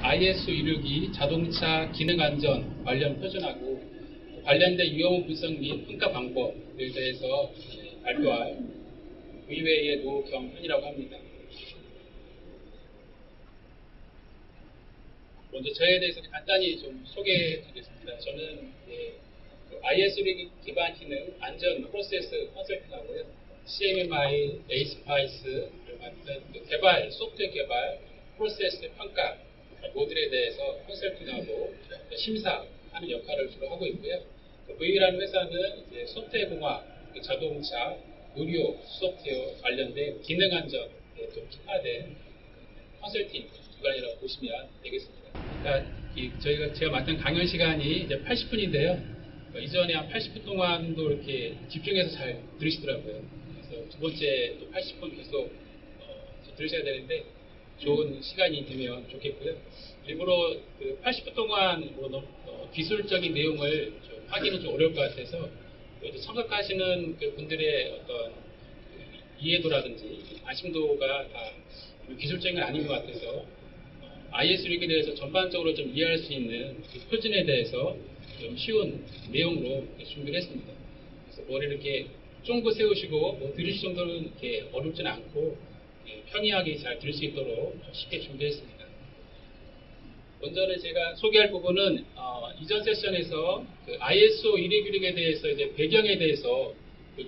ISO 262 자동차 기능 안전 관련 표준하고 관련된 위험 분석 및 평가 방법에 대해서 발표할 의회의 노경현이라고 합니다. 먼저 저에 대해서 간단히 좀 소개해 드리겠습니다. 저는 ISO 기반 기능 안전 프로세스 컨설팅하고요. CMMI, 에이스파이스를 맡은 개발, 소프트웨어 개발, 프로세스 평가 모듈에 대해서 컨설팅하고 심사하는 역할을 주로 하고 있고요. V라는 회사는 이제 소프트웨어 공학, 자동차, 의료, 소프트웨어 관련된 기능 안전에 좀 특화된 컨설팅 기관이라고 보시면 되겠습니다. 그러니까 제가 맡은 강연 시간이 이제 80분인데요. 이전에 한 80분 동안도 이렇게 집중해서 잘 들으시더라고요. 그래서 두 번째 또 80분 계속 들으셔야 되는데 좋은 시간이 되면 좋겠고요. 일부러 그 80분 동안 기술적인 내용을 좀 하기는 좀 어려울 것 같아서 참석하시는 그 분들의 어떤 이해도라든지 아심도가 다 기술적인 건 아닌 것 같아서 IS6에 대해서 전반적으로 좀 이해할 수 있는 그 표준에 대해서 좀 쉬운 내용으로 준비를 했습니다. 그래서 머리를 이렇게 쫑긋 세우시고 들으실 정도는 이렇게 어렵지는 않고 편리하게 잘 들을 수 있도록 쉽게 준비했습니다. 먼저는 제가 소개할 부분은 이전 세션에서 그 ISO 262에 대해서 이제 배경에 대해서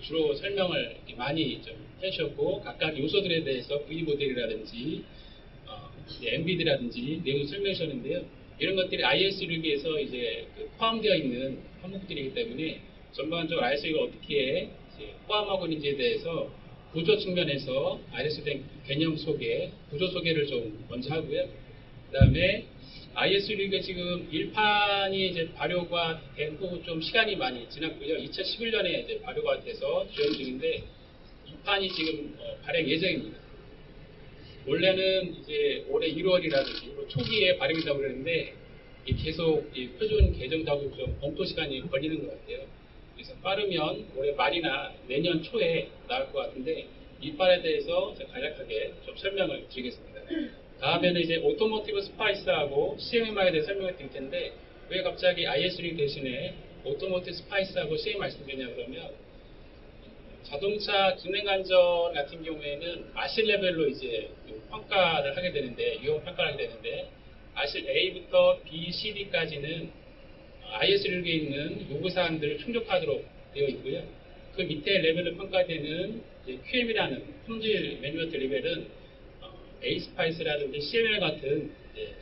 주로 설명을 많이 좀 해주셨고 각각 요소들에 대해서 V 모델이라든지 MBD라든지 내용을 설명해 주셨는데요. 이런 것들이 IS6에서 이제 포함되어 있는 항목들이기 때문에 전반적으로 IS6을 어떻게 포함하고 있는지에 대해서 구조 측면에서 IS6 개념 소개, 구조 소개를 좀 먼저 하고요. 그 다음에 IS6가 지금 1판이 이제 발효가 된 후 좀 시간이 많이 지났고요. 2011년에 이제 발효가 돼서 지원 중인데 2판이 지금 발행 예정입니다. 원래는 이제 올해 1월이라든지 초기에 발행이 되고 그랬는데 계속 표준 개정하고 좀 검토 시간이 걸리는 것 같아요. 그래서 빠르면 올해 말이나 내년 초에 나올 것 같은데 이 판에 대해서 간략하게 좀 설명을 드리겠습니다. 다음에는 이제 오토모티브 스파이스하고 CMMI에 대해 설명을 드릴 텐데 왜 갑자기 IS6 대신에 오토모티브 스파이스하고 CMMI 말씀드리냐 그러면 자동차 기능 안전 같은 경우에는 아실 레벨로 이제 평가를 하게 되는데 위험 평가를 하게 되는데 아실 A부터 B, C, D까지는 IS6에 있는 요구 사항들을 충족하도록 되어 있고요. 그 밑에 레벨로 평가되는 QM이라는 품질 매뉴얼 레벨은 에이스파이스라든지 CML 같은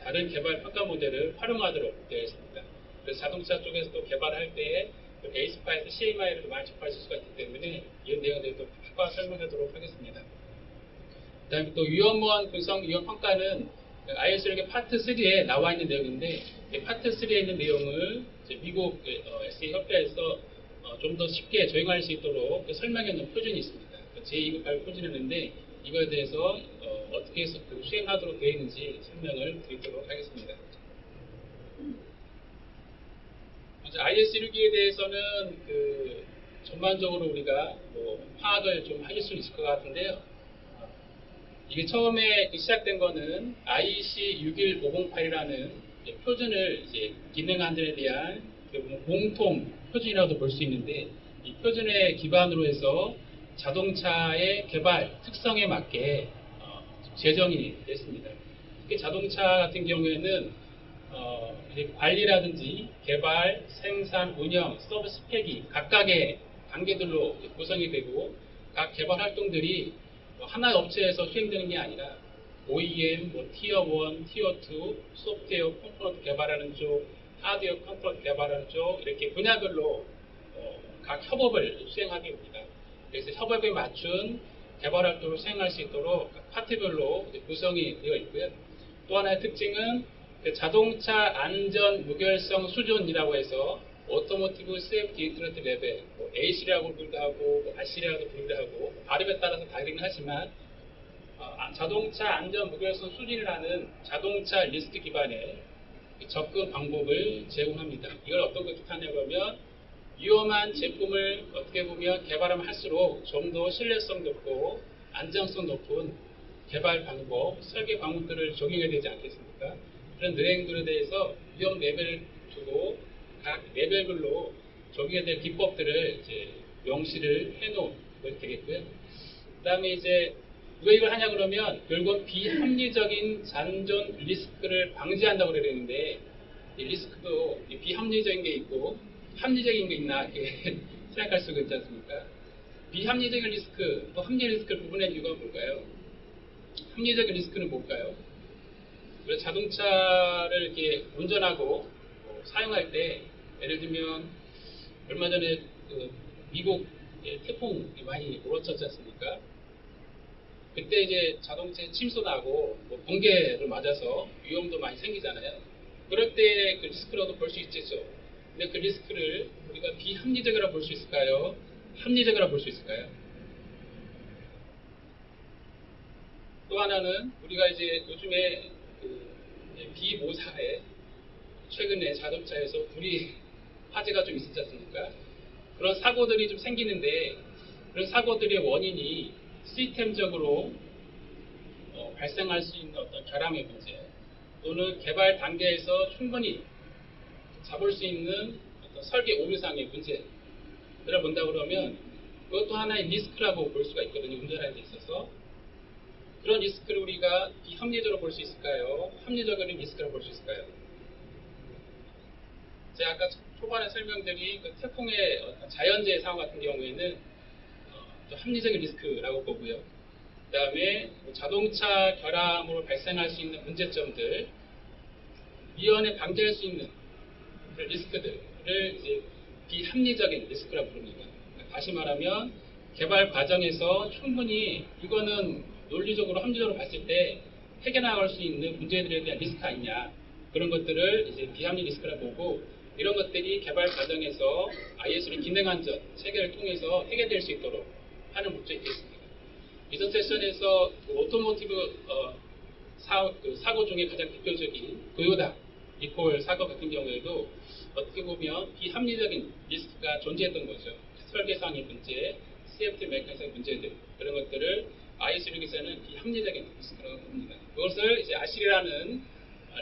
다른 개발 평가 모델을 활용하도록 되어 있습니다. 그래서 자동차 쪽에서 또 개발할 때 에이스파이스, CMI를 많이 접하실 수가 있기 때문에 이런 내용들을 또 추가 설명하도록 하겠습니다. 그 다음에 또 위험원 분석, 위험 평가는 IS6의 파트 3에 나와 있는 내용인데 파트 3에 있는 내용을 미국 SA 협회에서 좀 더 쉽게 적용할 수 있도록 설명해 놓은 표준이 있습니다. 제2급 발표 표준이었는데 이거에 대해서 어떻게 해서 수행하도록 되어 있는지 설명을 드리도록 하겠습니다. 먼저 IS6에 대해서는 전반적으로 우리가 파악을 좀 하실 수 있을 것 같은데요. 이게 처음에 시작된 거는 IEC 61508이라는 표준을 이제 기능 안전에 대한 공통 표준이라도 볼 수 있는데 이 표준에 기반으로 해서 자동차의 개발 특성에 맞게 제정이 됐습니다. 특히 자동차 같은 경우에는 관리라든지 개발, 생산, 운영, 서비스 스펙이 각각의 단계들로 구성이 되고 각 개발 활동들이 하나의 업체에서 수행되는 게 아니라 OEM, 티어 1, 티어 2, 소프트웨어 컴포넌트 개발하는 쪽, 하드웨어 컴포넌트 개발하는 쪽 이렇게 분야별로 각 협업을 수행하게 됩니다. 그래서 협업에 맞춘 개발 활동을 수행할 수 있도록 파트별로 구성이 되어 있고요. 또 하나의 특징은 자동차 안전 무결성 수준이라고 해서 오토모티브 세이프티 인터넷 레벨, AC라고 부르기도 하고 RC라고 부르기도 하고 발음에 따라서 다르긴 하지만 자동차 안전 무결성 수준이라는 자동차 리스트 기반의 접근 방법을 제공합니다. 이걸 어떤 걸 뜻하냐고 하면 위험한 제품을 어떻게 보면 개발하면 할수록 좀 더 신뢰성 높고 안정성 높은 개발 방법, 설계 방법들을 적용해야 되지 않겠습니까? 그런 느랭들에 대해서 위험 레벨을 두고 각 레벨별로 적용해야 될 기법들을 이제 명시를 해놓으면 되겠고요. 그 다음에 이제 왜 이걸 하냐 그러면 결국 비합리적인 잔존 리스크를 방지한다고 그래야 되는데 이 리스크도 비합리적인 게 있고 합리적인 게 있나 이렇게 생각할 수가 있지 않습니까? 비합리적인 리스크, 또 합리 리스크를 구분한 이유가 뭘까요? 합리적인 리스크는 뭘까요? 그래서 자동차를 이렇게 운전하고 사용할 때 예를 들면 얼마 전에 그 미국 태풍이 많이 몰아쳤지 않습니까? 그때 이제 자동차에 침수 나고 뭐 번개를 맞아서 위험도 많이 생기잖아요. 그럴 때 그 리스크라도 볼 수 있겠죠. 근데 그 리스크를 우리가 비합리적이라 볼 수 있을까요? 합리적이라 볼 수 있을까요? 또 하나는 우리가 이제 요즘에 그 비모사에 최근에 자동차에서 불이 화재가 좀 있었지 않습니까? 그런 사고들이 좀 생기는데 그런 사고들의 원인이 시스템적으로 발생할 수 있는 어떤 결함의 문제 또는 개발 단계에서 충분히 잡을 수 있는 어떤 설계 오류상의 문제를 본다 그러면 그것도 하나의 리스크라고 볼 수가 있거든요. 운전하는 데 있어서. 그런 리스크를 우리가 비합리적으로 볼 수 있을까요? 합리적인 리스크라고 볼 수 있을까요? 제가 아까 초반에 설명드린 그 태풍의 어떤 자연재해 상황 같은 경우에는 좀 합리적인 리스크라고 보고요. 그 다음에 자동차 결함으로 발생할 수 있는 문제점들, 미연에 방지할 수 있는 리스크들을 이제 비합리적인 리스크라고 부릅니다. 다시 말하면 개발 과정에서 충분히 이거는 논리적으로 합리적으로 봤을 때 해결나갈 수 있는 문제들에 대한 리스크 아니냐 그런 것들을 이제 비합리 리스크라고 보고 이런 것들이 개발 과정에서 IS를 기능 안전 체계를 통해서 해결될 수 있도록 하는 목적이 있겠습니다. 이전 세션에서 그 오토모티브 사고 중에 가장 대표적인 도요타 리콜 사고 같은 경우에도 어떻게 보면 비합리적인 리스크가 존재했던 거죠. 설계상의 문제, CFD 메커니즘의 문제들 그런 것들을 IS6에서는 비합리적인 리스크라고 봅니다. 그것을 이제 아실이라는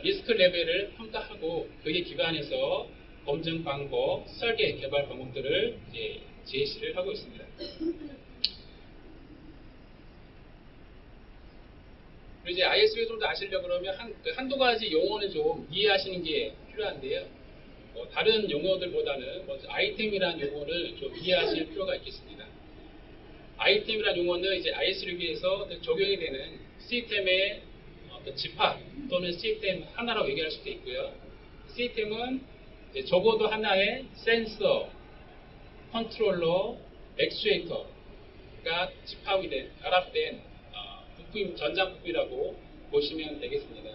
리스크 레벨을 평가하고 그에 기반해서 검증 방법, 설계, 개발 방법들을 이제 제시를 하고 있습니다. 그리고 이제 IS를 좀 더 아시려고 그러면 한두 가지 용어는 좀 이해하시는 게 필요한데요. 다른 용어들보다는 먼저 아이템이라는 용어를 좀 이해하실 필요가 있겠습니다. 아이템이라는 용어는 이제 IS6에서 적용이 되는 시스템의 집합 또는 시스템 하나라고 얘기할 수도 있고요. 시스템은 적어도 하나의 센서, 컨트롤러, 액추에이터가 집합이 된, 결합된 부품, 전장 부품이라고 보시면 되겠습니다.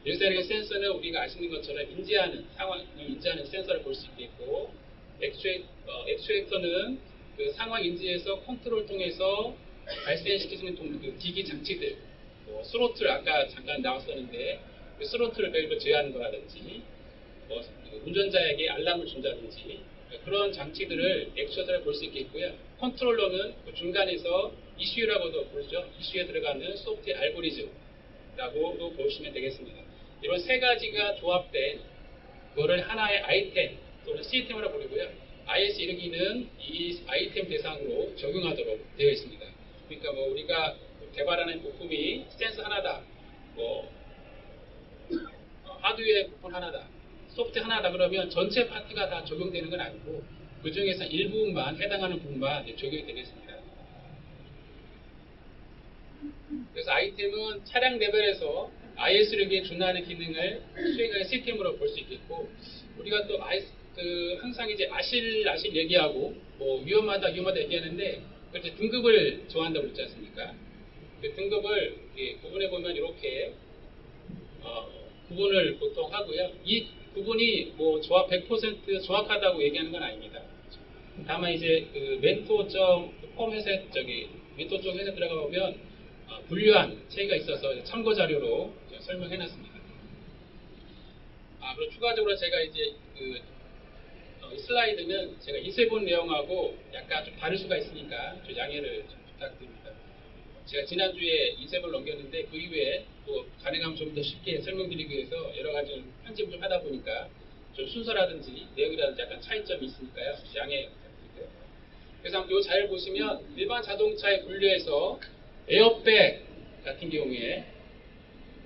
일사력의 센서는 우리가 아시는 것처럼 인지하는 상황을 인지하는 센서를 볼 수 있겠고, 액추에이터는 그 상황 인지에서 컨트롤 통해서 발생시키는 그 기기 장치들, 스로틀 아까 잠깐 나왔었는데 그 스로틀 밸브 제어하는 거라든지, 운전자에게 알람을 준다든지 그런 장치들을 액추에이터를 볼 수 있겠고요. 컨트롤러는 그 중간에서 ECU라고도 부르죠. ECU에 들어가는 소프트웨어 알고리즘라고도 보시면 되겠습니다. 이런 세 가지가 조합된 그거를 하나의 아이템 또는 시스템으로 부르고요. IS1기는 이 아이템 대상으로 적용하도록 되어 있습니다. 그러니까 뭐 우리가 개발하는 부품이 센서 하나다, 하드웨어 부품 하나다, 소프트웨어 하나다 그러면 전체 파트가 다 적용되는 건 아니고 그 중에서 일부분만 해당하는 부분만 적용이 되겠습니다. 그래서 아이템은 차량 레벨에서 IS6에 준하는 기능을 수행하는 시스템으로 볼 수 있겠고 우리가 또 항상 이제 아실 얘기하고 위험하다 얘기하는데 그렇게 등급을 정한다고 그랬지 않습니까? 그 등급을 구분해 보면 이렇게 구분을 보통 하고요. 이 구분이 100% 정확하다고 얘기하는 건 아닙니다. 다만 이제 그 멘토점 멘토 회사 들어가 보면 분류한 체계가 있어서 참고 자료로 설명해 놨습니다. 그리고 추가적으로 제가 이제 이 슬라이드는 제가 인쇄 본 내용하고 약간 좀 다를 수가 있으니까 좀 양해를 좀 부탁드립니다. 제가 지난주에 인쇄본을 넘겼는데 그 이후에 또 가능한 가면 좀 더 쉽게 설명드리기 위해서 여러 가지 편집을 좀 하다 보니까 좀 순서라든지 내용이라든지 약간 차이점이 있으니까요. 양해 부탁드릴게요. 그래서 이 자료를 보시면 일반 자동차에 분류해서 에어백 같은 경우에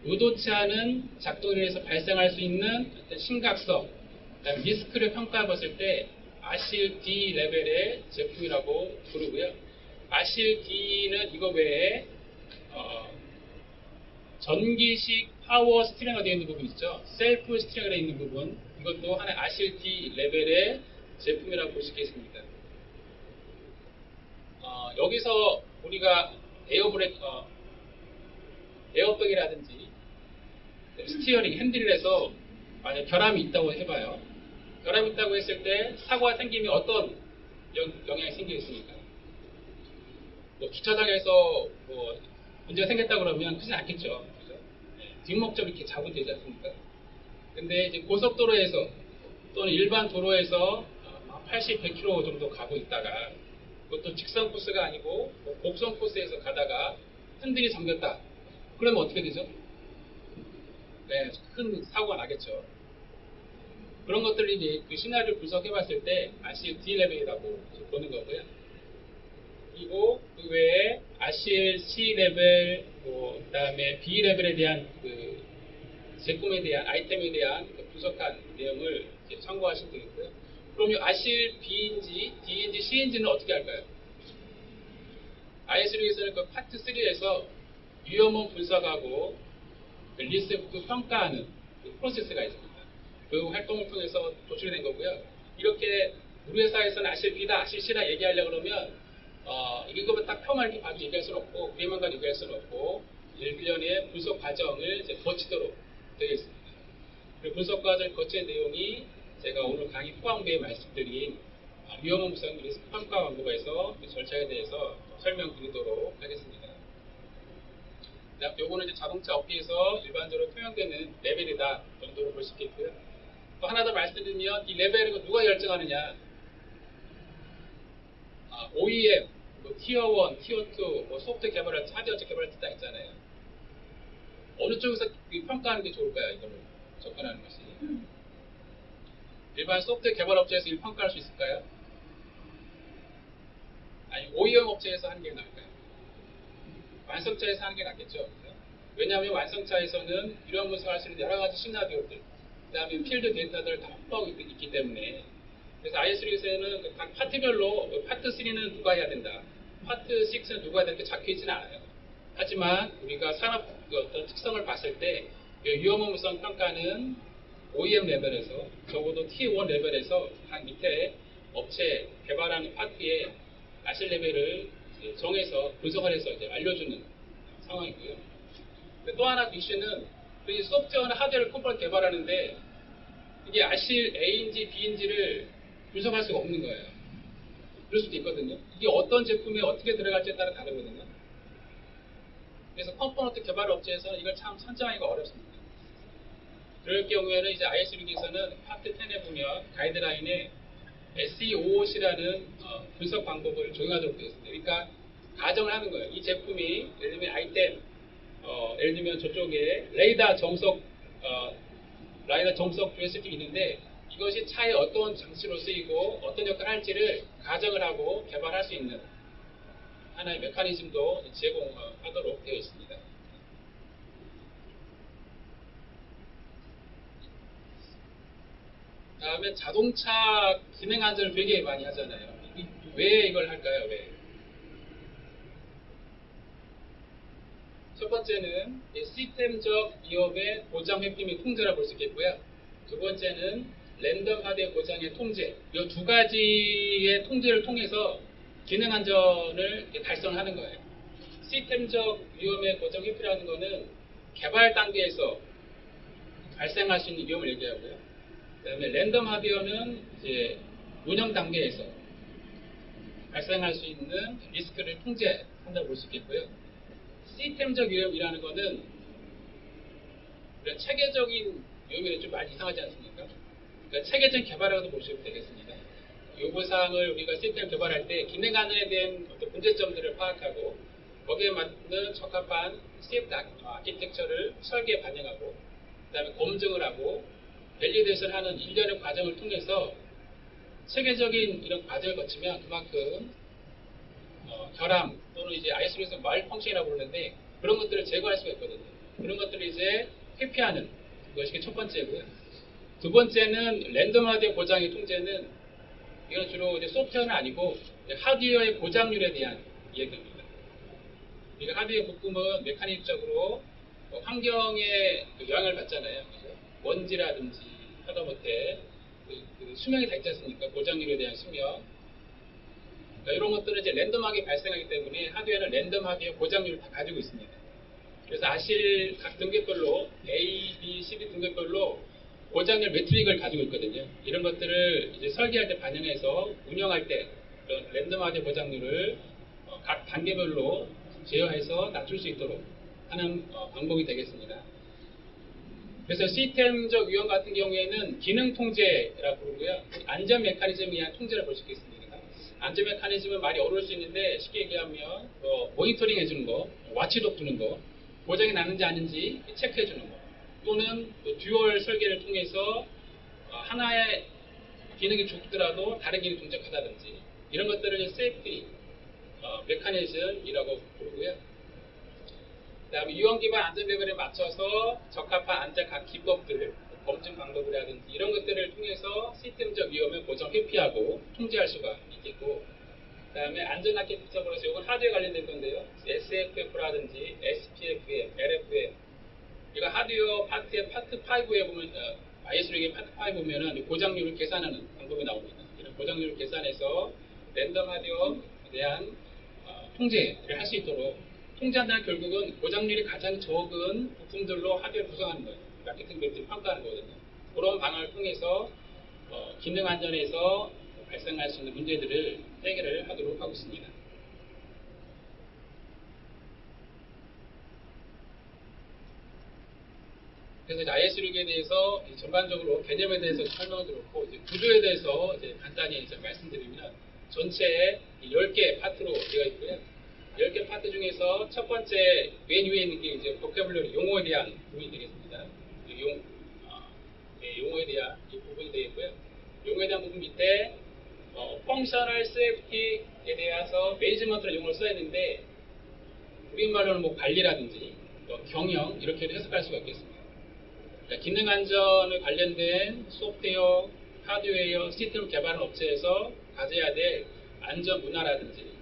의도치 않은 작동에 의해서 발생할 수 있는 심각성, 그다음에 리스크를 평가해 봤을 때 아실 D 레벨의 제품이라고 부르고요. 아실 D는 이거 외에 전기식 파워 스티어링가 되어 있는 부분 있죠. 셀프 스티어링가 되어 있는 부분, 이것도 하나의 아실 D 레벨의 제품이라고 볼 수 있겠습니다. 여기서 우리가 에어백이라든지 스티어링, 핸들에서 만약 결함이 있다고 해봐요. 결함이 있다고 했을 때 사고가 생기면 어떤 영향이 생기겠습니까? 뭐 주차장에서 뭐 문제가 생겼다 그러면 크진 않겠죠. 그죠? 뒷목적으로 이렇게 잡으면 되지 않습니까? 근데 이제 고속도로에서 또는 일반 도로에서 80, 100km 정도 가고 있다가 그것도 직선 코스가 아니고 곡선 코스에서 가다가 핸들이 잠겼다. 그러면 어떻게 되죠? 네, 큰 사고가 나겠죠. 그런 것들을 이제 그 시나리오를 분석해 봤을 때 아실 D 레벨이라고 보는 거고요. 그리고 그 외에 아실 C 레벨, 그 다음에 B 레벨에 대한 그 제품에 대한 아이템에 대한 그 분석한 내용을 이제 참고하시면 되겠고요. 그럼 이 아실 B인지 D인지 C인지는 어떻게 할까요? IS6에서는 그 파트 3에서 위험을 분석하고 그 리스크 평가하는 그 프로세스가 있습니다. 그 활동을 통해서 도출된 거고요. 이렇게 우리 회사에서는 아실 B다, 아실 C다 얘기하려고 그러면 이거만 딱 표만 이렇게 봐도 얘기할 수는 없고 그림만 가지고 얘기할 수는 없고 일련의 분석 과정을 이제 거치도록 되어 있습니다. 그 분석 과정을 거친 내용이 제가 오늘 강의 후반부에 말씀드린 위험한 분석 리스크 평가 방법에서 그 절차에 대해서 설명드리도록 하겠습니다. 요거는 이제 자동차 업계에서 일반적으로 통용되는 레벨이다 정도로 볼 수 있겠고요. 또 하나 더 말씀드리면 이 레벨을 누가 결정하느냐? OEM, 뭐 티어 1, 티어 2, 뭐 소프트 개발할 때, 하드웨어 개발할 때 다 있잖아요. 어느 쪽에서 평가하는 게 좋을까요? 이거를 접근하는 것이. 일반 소프트 개발 업체에서 이 평가할 수 있을까요? 아니 OEM 업체에서 하는 게 나을까요? 완성차에서 하는 게 낫겠죠. 그렇죠? 왜냐하면 완성차에서는 이런 분석할 수 있는 여러 가지 시나리오들, 그 다음에 필드 데이터들을 다 확보하고 있기 때문에 그래서 IS3에서는 각 파트별로 파트 3는 누가 해야 된다, 파트 6는 누가 해야 된다 이렇게 적혀 있지는 않아요. 하지만 우리가 산업 어떤 특성을 봤을 때 위험성성 평가는 OEM 레벨에서 적어도 T1 레벨에서 각 밑에 업체 개발하는 파트의 아실 레벨을 정해서 분석을 해서 이제 알려주는 상황이고요. 또 하나 이슈는 이 소프트웨어나 하드웨어 컴포넌트 개발하는데 이게 아실 A인지 B인지를 분석할 수가 없는 거예요. 그럴 수도 있거든요. 이게 어떤 제품에 어떻게 들어갈지에 따라 다르거든요. 그래서 컴포넌트 개발 업체에서는 이걸 참 선정하기가 어렵습니다. 그럴 경우에는 이제 IS6에서는 파트 10에 보면 가이드라인에 SEOOC라는 분석 방법을 적용하도록 되어 있습니다. 그러니까 가정을 하는 거예요. 이 제품이 예를 들면 아이템, 예를 들면 저쪽에 레이더 점석 조회스틱이 있는데 이것이 차에 어떤 장치로 쓰이고 어떤 역할을 할지를 가정을 하고 개발할 수 있는 하나의 메커니즘도 제공하도록 되어 있습니다. 다음에 자동차 기능 안전을 되게 많이 하잖아요. 왜 이걸 할까요? 왜? 첫 번째는 시스템적 위협의 보장 회피 및 통제라 볼 수 있겠고요. 두 번째는 랜덤 하드웨어 보장의 통제. 이 두 가지의 통제를 통해서 기능 안전을 달성하는 거예요. 시스템적 위험의 보장 회피라는 것은 개발 단계에서 발생할 수 있는 위험을 얘기하고요. 그 다음에 랜덤 하드웨어는 이제 운영 단계에서 발생할 수 있는 리스크를 통제한다고 볼 수 있겠고요. 시스템적 위험이라는 것은 체계적인 위험이 좀 많이 이상하지 않습니까? 그러니까 체계적 개발이라고 보시면 되겠습니다. 요구사항을 우리가 시스템 개발할 때 기능 안전에 대한 어떤 문제점들을 파악하고 거기에 맞는 적합한 CFD 아키텍처를 설계에 반영하고 그다음에 검증을 하고 밸리데이션을 하는 일련의 과정을 통해서 체계적인 이런 과정을 거치면 그만큼 결함 또는 이제 ISO에서 말 펑션이라고 부르는데 그런 것들을 제거할 수가 있거든요. 그런 것들을 이제 회피하는 것이 첫 번째고요. 두 번째는 랜덤화된 고장의 통제는 이건 주로 이제 소프트웨어는 아니고 하드웨어의 고장률에 대한 이야기입니다. 그러니까 하드웨어 부품은 메커니즘적으로 환경에 영향을 받잖아요. 그죠? 먼지라든지 하다못해 그 수명이 다 있지 않습니까? 고장률에 대한 수명. 그러니까 이런 것들은 이제 랜덤하게 발생하기 때문에 하드웨어는 랜덤하게 고장률을 다 가지고 있습니다. 그래서 아실 각 등급별로 A, B, C, D 등급별로 고장률 매트릭을 가지고 있거든요. 이런 것들을 이제 설계할 때 반영해서 운영할 때 그런 랜덤화된 고장률을 각 단계별로 제어해서 낮출 수 있도록 하는 방법이 되겠습니다. 그래서 시스템적 위험 같은 경우에는 기능 통제라고 부르고요. 안전 메커니즘에 의한 통제를 볼 수 있겠습니다. 안전 메커니즘은 말이 어려울 수 있는데 쉽게 얘기하면 모니터링 해주는 거, 와치독 두는 거, 고장이 나는지 아닌지 체크해 주는 거, 또는 듀얼 설계를 통해서 하나의 기능이 죽더라도 다른 기능이 동작하다든지 이런 것들을 세이프티 메커니즘이라고 부르고요. 그 다음에 유형 기반 안전 레벨에 맞춰서 적합한 안전 각 기법들, 검증 방법이라든지 이런 것들을 통해서 시스템적 위험을 보정 회피하고 통제할 수가 있겠고, 그 다음에 안전 아키텍처로 해서 이건 하드웨어 관련된 건데요. SFF라든지 SPFM, LFM 이거 하드웨어 파트의 파트 5에 보면 ISREG의 파트 5에 보면은 고장률을 계산하는 방법이 나옵니다. 이런 고장률을 계산해서 랜덤 하드웨어에 대한 통제를 할 수 있도록 통제한다는 결국은 고장률이 가장 적은 부품들로 하드웨어를 구성하는 거예요. 마케팅 배틀 평가하는 거거든요. 그런 방안을 통해서 기능 안전에서 발생할 수 있는 문제들을 해결을 하도록 하고 있습니다. 그래서 ISREG에 대해서 전반적으로 개념에 대해서 설명을 드렸고, 이제 구조에 대해서 이제 간단히 이제 말씀드리면 전체에 10개 파트로 되어 있고요. 10개 파트 중에서 첫 번째 맨 위에 있는 게 이제 보캐블러리 용어에 대한 부분이 되겠습니다. 용어에 대한 이 부분이 되겠고요. 용어에 대한 부분 밑에 펑셔널 세이프티에 대해서 매니지먼트라는 용어를 써야 했는데 우리말로는 뭐 관리라든지 경영 이렇게 해석할 수가 있겠습니다. 그러니까 기능 안전에 관련된 소프트웨어, 하드웨어, 시스템 개발하는 업체에서 가져야 될 안전 문화라든지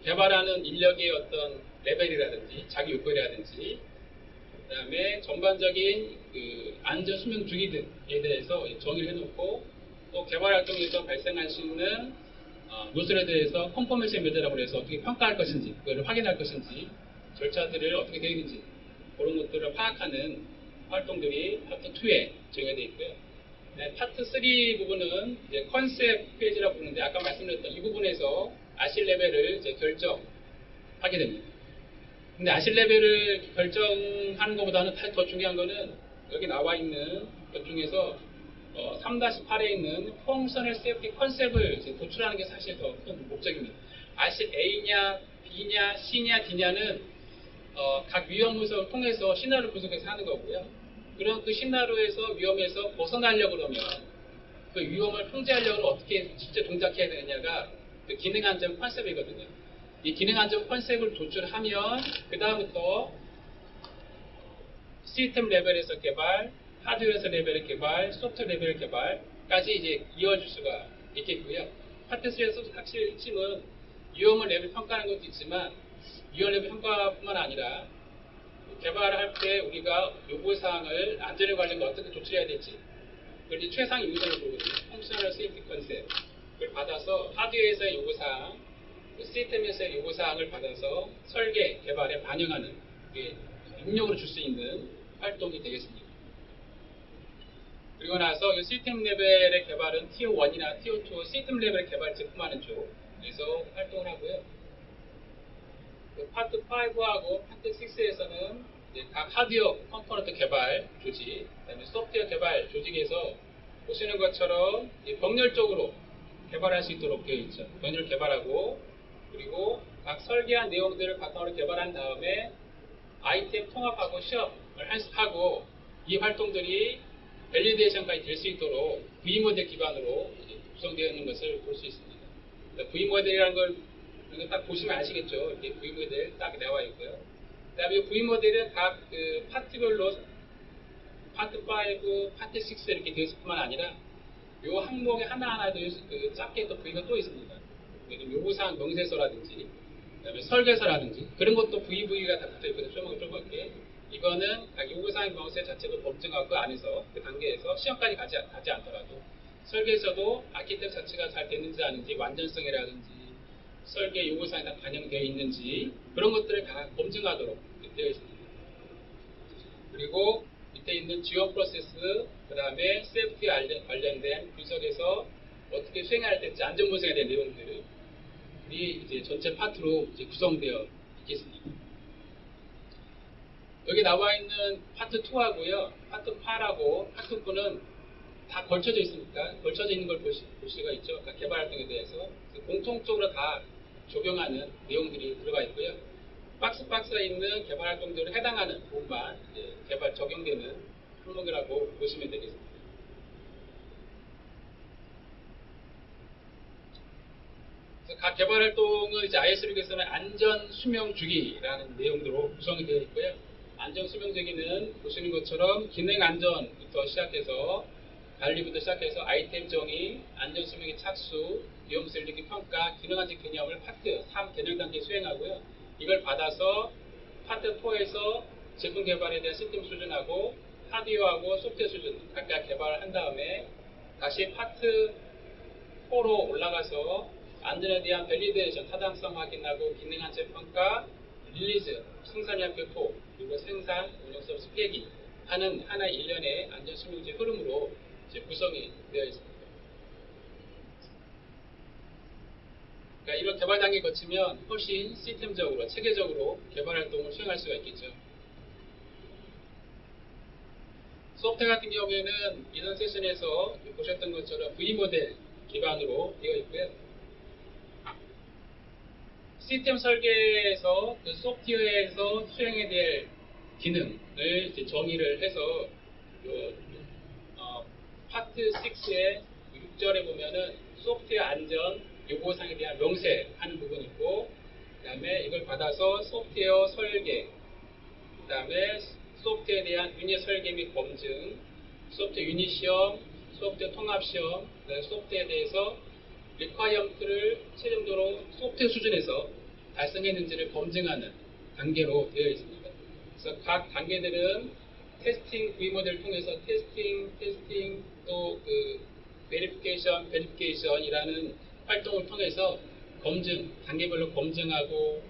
개발하는 인력의 어떤 레벨이라든지 자기 요건이라든지 그 다음에 전반적인 그 안전 수명 주기들에 대해서 정의를 해놓고 또 개발 활동에서 발생할 수 있는 요소에 대해서 컨포메이션 메저라고 해서 어떻게 평가할 것인지 그걸 확인할 것인지 절차들을 어떻게 되어 있는지 그런 것들을 파악하는 활동들이 파트 2에 정해되어 있고요. 네, 파트 3 부분은 이제 컨셉 페이지라고 부르는데 아까 말씀드렸던 이 부분에서 아실 레벨을 이제 결정하게 됩니다. 근데 아실 레벨을 결정하는 것보다는 더 중요한 거는 여기 나와 있는 것 중에서 3-8에 있는 펑셔널 세이프티 컨셉을 이제 도출하는 게 사실 더 큰 목적입니다. 아실 A냐, B냐, C냐, D냐는 각 위험 요소를 통해서 시나리오 분석해서 하는 거고요. 그런 그 시나리오에서 위험에서 벗어나려고 그러면 그 위험을 통제하려고 어떻게 실제 동작해야 되느냐가 그 기능 안전 컨셉이거든요. 이 기능 안전 컨셉을 도출하면 그 다음부터 시스템 레벨에서 개발, 하드웨어에서 레벨의 개발, 소프트웨어 레벨의 개발까지 이제 이어질 수가 있겠고요. 파트 3에서 확실히 핵심은 위험을 레벨 평가하는 것도 있지만 위험 레벨 평가뿐만 아니라 개발을 할 때 우리가 요구사항을 안전에 관련해서 어떻게 조치해야 될지 그걸 최상 요구사항을 보거든요. 펑셔널 세이프티 컨셉을 받아서 하드웨어에서의 요구사항, 시스템에서의 요구사항을 받아서 설계, 개발에 반영하는 입력으로 줄 수 있는 활동이 되겠습니다. 그리고 나서 이 시스템 레벨의 개발은 티어 1이나 티어 2 시스템 레벨의 개발 제품하는 쪽에서 활동을 하고요. 파트 5하고 파트 6에서는 각 하드웨어 컴포넌트 개발 조직, 그다음에 소프트웨어 개발 조직에서 보시는 것처럼 병렬적으로 개발할 수 있도록 되어 있죠. 병렬 개발하고 그리고 각 설계한 내용들을 바탕으로 개발한 다음에 아이템 통합하고 시험을 하고 이 활동들이 밸리데이션까지 될 수 있도록 V모델 기반으로 이제 구성되어 있는 것을 볼 수 있습니다. V모델이라는 걸 딱 보시면 아시겠죠. 이렇게 V모델 딱 나와 있고요. 그 다음에 V모델은 각 그 파트별로 파트 5, 파트 6 이렇게 되어 있을 뿐만 아니라 이 항목에 하나하나도 그 작게 또 V가 또 있습니다. 요구사항 명세서라든지 그다음에 설계서라든지 그런 것도 VV가 다 붙어 있거든요. 조그맣게 이거는 요구사항 명세 자체도 검증하고 그 안에서 그 단계에서 시험까지 가지 않더라도 설계에서도 아키텍트 자체가 잘 됐는지 아닌지 완전성이라든지 설계 요구사항이 다 반영되어 있는지 그런 것들을 다 검증하도록 되어 있습니다. 그리고 밑에 있는 지원 프로세스 그 다음에 세이프티 관련된 분석에서 어떻게 수행해야 될지 안전 분석에 대한 내용들이 이제 전체 파트로 이제 구성되어 있겠습니다. 여기 나와 있는 파트 2하고요, 파트 8하고 파트 9는 다 걸쳐져 있으니까 걸쳐져 있는 걸 볼 수가 있죠. 그러니까 개발 활동에 대해서 공통적으로 다 적용하는 내용들이 들어가 있고요. 박스에 있는 개발 활동들에 해당하는 부분만 개발 적용되는 항목이라고 보시면 되겠습니다. 각 개발 활동은 이제 IS6에서는 안전 수명 주기라는 내용으로 구성이 되어 있고요. 안전 수명 주기는 보시는 것처럼 기능 안전부터 시작해서 관리부터 시작해서 아이템 정의, 안전 수명의 착수, 위험성 일으키기 평가, 기능 안전 개념을 파트 3 개념 단계에 수행하고요. 이걸 받아서 파트 4에서 제품 개발에 대한 시스템 수준하고 하드웨어하고 소프트웨어 수준 각각 개발을 한 다음에 다시 파트 4로 올라가서 안전에 대한 밸리데이션, 타당성 확인하고 기능 안전 평가, 릴리즈, 생산량 배포, 그리고 생산, 운영성 스펙이 하는 하나의 일련의 안전 수명제 흐름으로 이제 구성이 되어 있습니다. 그러니까 이런 개발 단계 거치면 훨씬 시스템적으로, 체계적으로 개발 활동을 수행할 수가 있겠죠. 소프트웨어 같은 경우에는 이전 세션에서 보셨던 것처럼 V모델 기반으로 되어 있고요. 시스템 설계에서 그 소프트웨어에서 수행해야 될 기능을 이제 정의를 해서 파트 6의 6절에 보면은 소프트웨어 안전 요구사항에 대한 명세하는 부분이 있고, 그 다음에 이걸 받아서 소프트웨어 설계, 그 다음에 소프트웨어에 대한 유닛 설계 및 검증, 소프트웨어 유닛 시험, 소프트웨어 통합 시험, 그다음에 소프트웨어에 대해서 리ኳ이어먼트를 최종적으로 소프트웨어 수준에서 달성했는지를 검증하는 단계로 되어 있습니다. 그래서 각 단계들은 테스팅, V모델을 통해서 테스팅, 또 그 베리피케이션이라는 활동을 통해서 검증, 단계별로 검증하고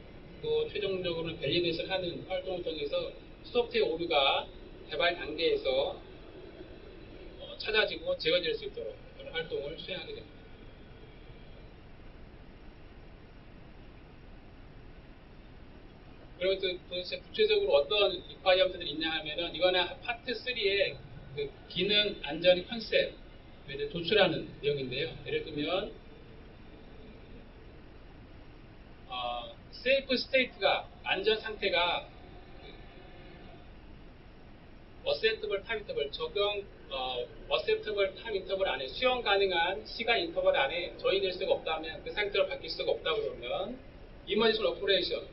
또 최종적으로는 밸리데이션 하는 활동을 통해서 소프트웨어 오류가 개발 단계에서 찾아지고 제거될 수 있도록 그런 활동을 수행하게 됩니다. 그리고 도대체 구체적으로 어떤 리ኳ이어먼트들이 있냐 하면은 이거는 파트 3의 그 기능 안전 컨셉을 도출하는 내용인데요. 예를 들면 세이프 스테이트가 안전 상태가 어셉터블 타임 인터벌 어셉터블 타임 인터벌 안에 수용 가능한 시간 인터벌 안에 조인될 수가 없다면 그 상태로 바뀔 수가 없다 그러면 이머지션 오퍼레이션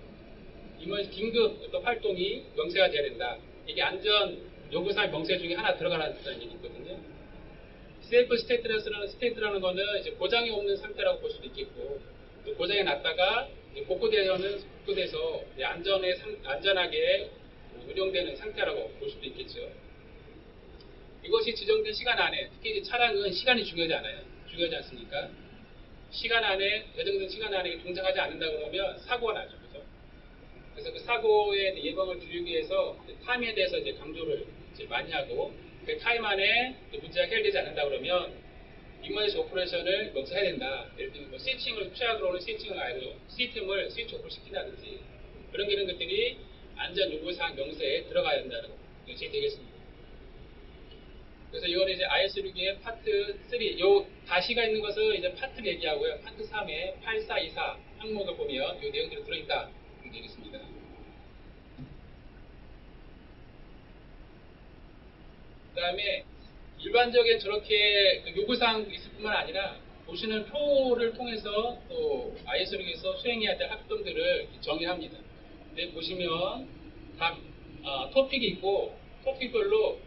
긴급 어떤 활동이 명세가 돼야 된다. 이게 안전 요구사항 명세 중에 하나 들어가는 얘기 있거든요. 세이프 스테이트라는 거는 이제 고장이 없는 상태라고 볼 수도 있겠고, 또 고장이 났다가 복구돼서 안전하게 운영되는 상태라고 볼 수도 있겠죠. 이것이 지정된 시간 안에, 특히 차량은 시간이 중요하지 않습니까? 예정된 시간 안에 동작하지 않는다 그러면 사고가 나죠. 그죠? 그래서 그 사고의 예방을 줄이기 위해서 타임에 대해서 이제 강조를 이제 많이 하고, 그 타임 안에 문제가 해결되지 않는다 그러면 이머지 오퍼레이션을 명시해야 된다. 예를 들면 스위칭을 최악으로는 스위칭을 아니고 시스템을 스위치 오프 시킨다든지 그런 것들이 안전 요구사항 명세에 들어가야 된다는 것이 되겠습니다. 그래서 이거는 이제 IS6의 파트 3, 요 다시가 있는 것은 이제 파트를 얘기하고요. 파트 3에 8424 항목을 보면 이 내용들이 들어있다 이렇게 되겠습니다. 그 다음에 일반적인 저렇게 요구사항 있을 뿐만 아니라 보시는 표를 통해서 또 IS력에서 수행해야 될 학점들을 정의합니다. 근데 보시면 각 토픽이 있고 토픽별로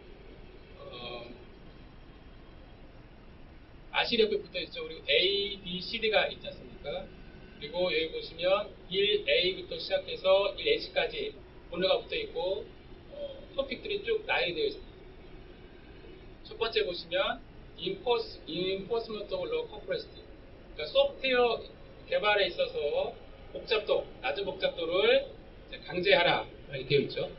아시력이 붙어 있죠. 그리고 A, B, C, D가 있지 않습니까? 그리고 여기 보시면 1A부터 시작해서 1H까지 번호가 붙어 있고 토픽들이 쭉 나열이 되어 있습니다. 첫 번째 보시면 Enforcement of Law Compressed. 그러니까 소프트웨어 개발에 있어서 복잡도, 낮은 복잡도를 강제하라 이렇게 되어 있죠.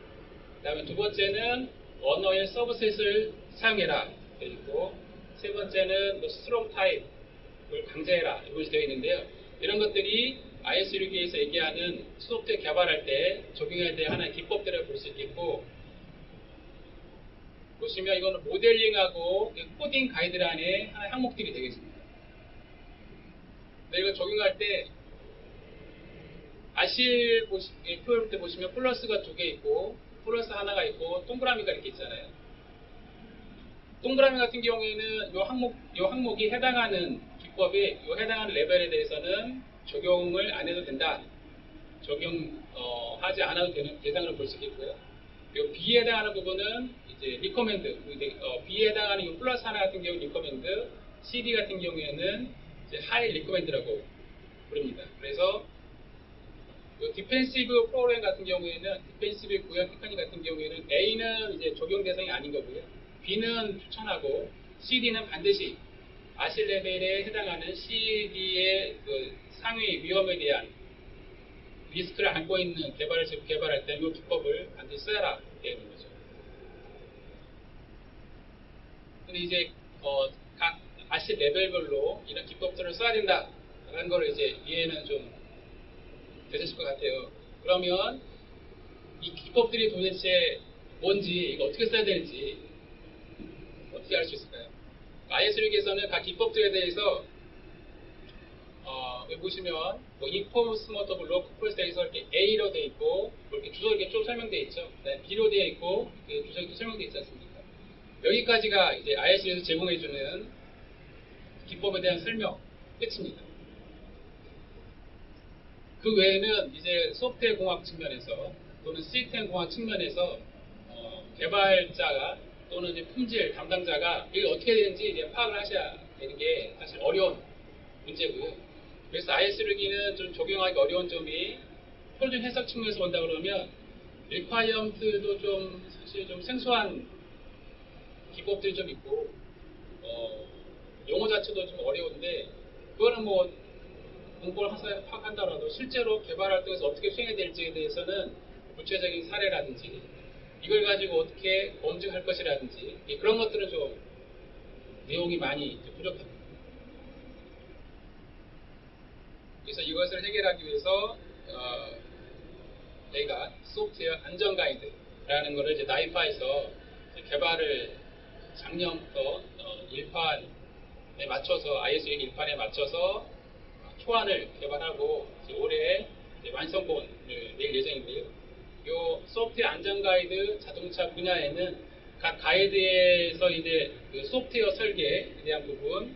그 다음에 두 번째는 언어의 서브셋을 사용해라 되어 있고, 세 번째는 스트롱 타입을 강제해라 이것이 되어 있는데요. 이런 것들이 IS6에서 얘기하는 소프트웨어 개발할 때 적용해야 될 하나의 기법들을 볼 수 있겠고, 보시면 이거는 모델링하고 코딩 가이드라인의 하나의 항목들이 되겠습니다. 근데 이거 적용할 때 아실 표현 때 보시면 플러스가 두 개 있고 플러스 하나가 있고 동그라미가 이렇게 있잖아요. 동그라미 같은 경우에는 이 항목이 해당하는 기법에 해당하는 레벨에 대해서는 적용을 안 해도 된다. 적용하지 않아도 되는 대상으로 볼 수 있겠고요. 그리고 B에 해당하는 부분은 이제 리커멘드, B에 해당하는 이 플러스 하나 같은 경우는 리커멘드, CD 같은 경우에는 이제 하이 리커멘드라고 부릅니다. 그래서 이 디펜시브 프로그램 같은 경우에는 디펜시브 구현 테크닉 같은 경우에는 A는 이제 적용 대상이 아닌 거고요. B는 추천하고 CD는 반드시 아실 레벨에 해당하는 CD의 그 상위 위험에 대한 리스크를 안고 있는 개발할 때 이 기법을 반드시 써야라 되는 거죠. 근데 이제 각 아실 레벨별로 이런 기법들을 써야 된다라는 걸 이제 이해는 좀 되셨을 것 같아요. 그러면 이 기법들이 도대체 뭔지, 이거 어떻게 써야 될지 어떻게 알 수 있을까요? IS6에서는 각 기법들에 대해서 여기 보시면 Enforcement of Law Compressed에서 이렇게 A로 되어 있고 이렇게 주소 이렇게 쭉 설명되어 있죠. B로 되어 있고 이렇게 주소 이렇게 설명되어 있지 않습니까? 여기까지가 이제 IS6에서 제공해주는 기법에 대한 설명 끝입니다. 그 외에는 이제 소프트웨어 공학 측면에서 또는 시스템 공학 측면에서 개발자가 또는 이제 품질 담당자가 이게 어떻게 되는지 이제 파악을 하셔야 되는 게 사실 어려운 문제고요. 그래서 IS6는 좀 적용하기 어려운 점이 표준 해석 측면에서 본다 그러면 리콰이어먼트도 좀 사실 좀 생소한 기법들이 좀 있고 용어 자체도 좀 어려운데 그거는 뭐 공부를 파악한다라도 실제로 개발 활동에서 어떻게 수행해야 될지에 대해서는 구체적인 사례라든지 이걸 가지고 어떻게 검증할 것이라든지 그런 것들은 좀 내용이 많이 부족합니다. 그래서 이것을 해결하기 위해서 저희가 소프트웨어 안전 가이드라는 것을 이제 나이파에서 개발을 작년부터 1판에 맞춰서 IS6 1판에 맞춰서 초안을 개발하고 올해 완성본을 낼 예정인데요. 이 소프트웨어 안전 가이드 자동차 분야에는 각 가이드에서 이제 그 소프트웨어 설계에 대한 부분,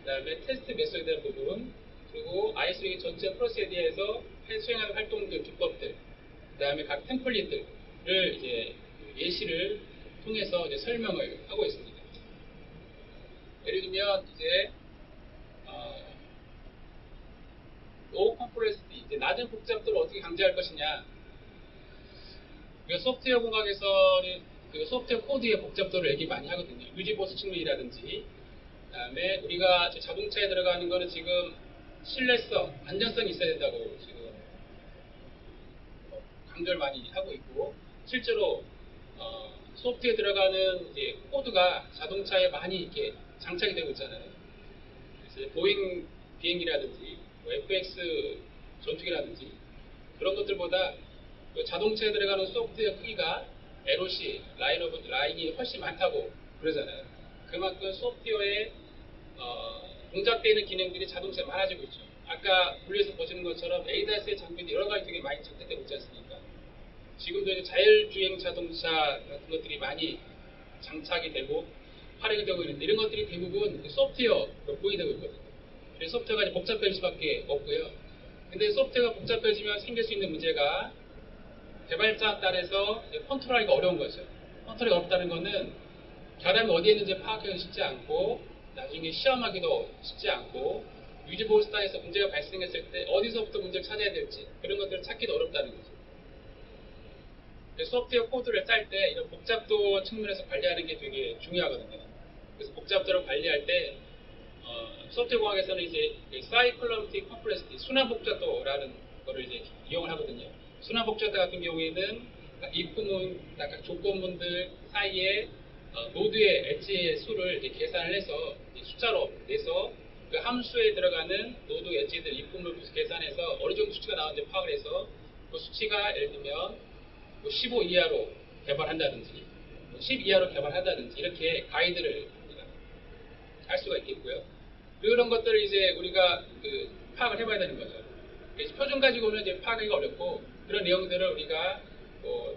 그다음에 테스트 메소드에 대한 부분, 그리고 IS6 전체 프로세스에 대해서 수행하는 활동들, 기법들, 그다음에 각 템플릿들을 이제 예시를 통해서 이제 설명을 하고 있습니다. 예를 들면 이제 로우 컴프레스드, 이제 낮은 복잡도를 어떻게 강제할 것이냐. 소프트웨어 공학에서는 그 소프트웨어 코드의 복잡도를 얘기 많이 하거든요. 유지보수 측면이라든지, 그다음에 우리가 자동차에 들어가는 거는 지금 신뢰성, 안전성이 있어야 된다고 지금 강조를 많이 하고 있고, 실제로 소프트웨어에 들어가는 이제 코드가 자동차에 많이 이렇게 장착이 되고 있잖아요. 그래서 보잉 비행기라든지 FX 전투기라든지 그런 것들보다 자동차에 들어가는 소프트웨어 크기가 LOC, 라인이 훨씬 많다고 그러잖아요. 그만큼 소프트웨어에 동작되는 기능들이 자동차에 많아지고 있죠. 아까 분류에서 보시는 것처럼 ADAS의 장비도 여러 가지 되게 많이 장착되고 있지 않습니까? 지금도 이제 자율주행 자동차 같은 것들이 많이 장착이 되고 활용이 되고 있는데 이런 것들이 대부분 소프트웨어로 보이되고 있거든요. 그래서 소프트웨어가 이제 복잡해질 수밖에 없고요. 근데 소프트웨어가 복잡해지면 생길 수 있는 문제가 개발자 단에서 컨트롤하기가 어려운 거죠. 컨트롤이 어렵다는 거는 결함이 어디에 있는지 파악하기 쉽지 않고 나중에 시험하기도 쉽지 않고 유지보수단에서 문제가 발생했을 때 어디서부터 문제를 찾아야 될지 그런 것들을 찾기도 어렵다는 거죠. 소프트웨어 코드를 짤 때 이런 복잡도 측면에서 관리하는 게 되게 중요하거든요. 그래서 복잡도를 관리할 때 소프트웨어 공학에서는 이제 사이클로매틱 컴플렉시티 순환 복잡도라는 거를 이제 이용을 하거든요. 순환 복잡도 같은 경우에는 입구문, 각 조건문들 사이에 노드의 엣지의 수를 이제 계산을 해서 이제 숫자로 내서 그 함수에 들어가는 노드 엣지들 입구문을 계산해서 어느 정도 수치가 나오는지 파악을 해서 그 수치가 예를 들면 15 이하로 개발한다든지 10 이하로 개발한다든지 이렇게 가이드를 할 수가 있겠고요. 그런 것들을 이제 우리가 파악을 해봐야 되는 거죠. 표준 가지고는 이제 파악하기가 어렵고 그런 내용들을 우리가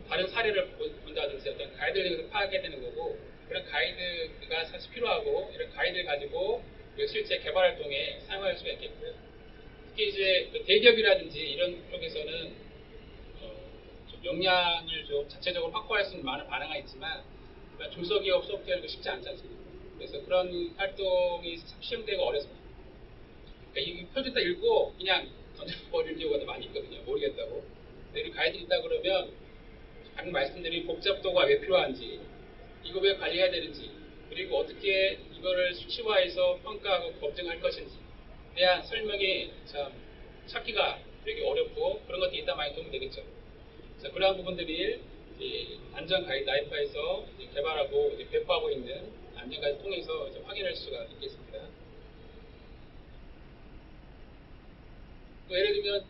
다른 사례를 본다든지 어떤 가이드를 통해서 파악해야 되는 거고 그런 가이드가 사실 필요하고 이런 가이드를 가지고 실제 개발 활동에 사용할 수가 있겠고요. 특히 이제 대기업이라든지 이런 쪽에서는 좀 역량을 좀 자체적으로 확보할 수 있는 많은 반응이 있지만 중소기업 소프트웨어는 쉽지 않지 않습니까? 그래서 그런 활동이 시행되고 어렵습니다. 그러니까 이 표준 딱 읽고 그냥 던져버리는 경우가 많이 있거든요. 모르겠다고. 근데 이 가이드 있다 그러면 방금 말씀드린 복잡도가 왜 필요한지 이거 왜 관리해야 되는지 그리고 어떻게 이거를 수치화해서 평가하고 검증할 것인지 대한 설명이 참 찾기가 되게 어렵고 그런 것들이 있다 많이 도움이 되겠죠. 자, 그러한 부분들이 안전 가이드 나이파에서 개발하고 배포하고 있는 안전 가이드 통해서 확인할 수가 있겠습니다. 예를 들면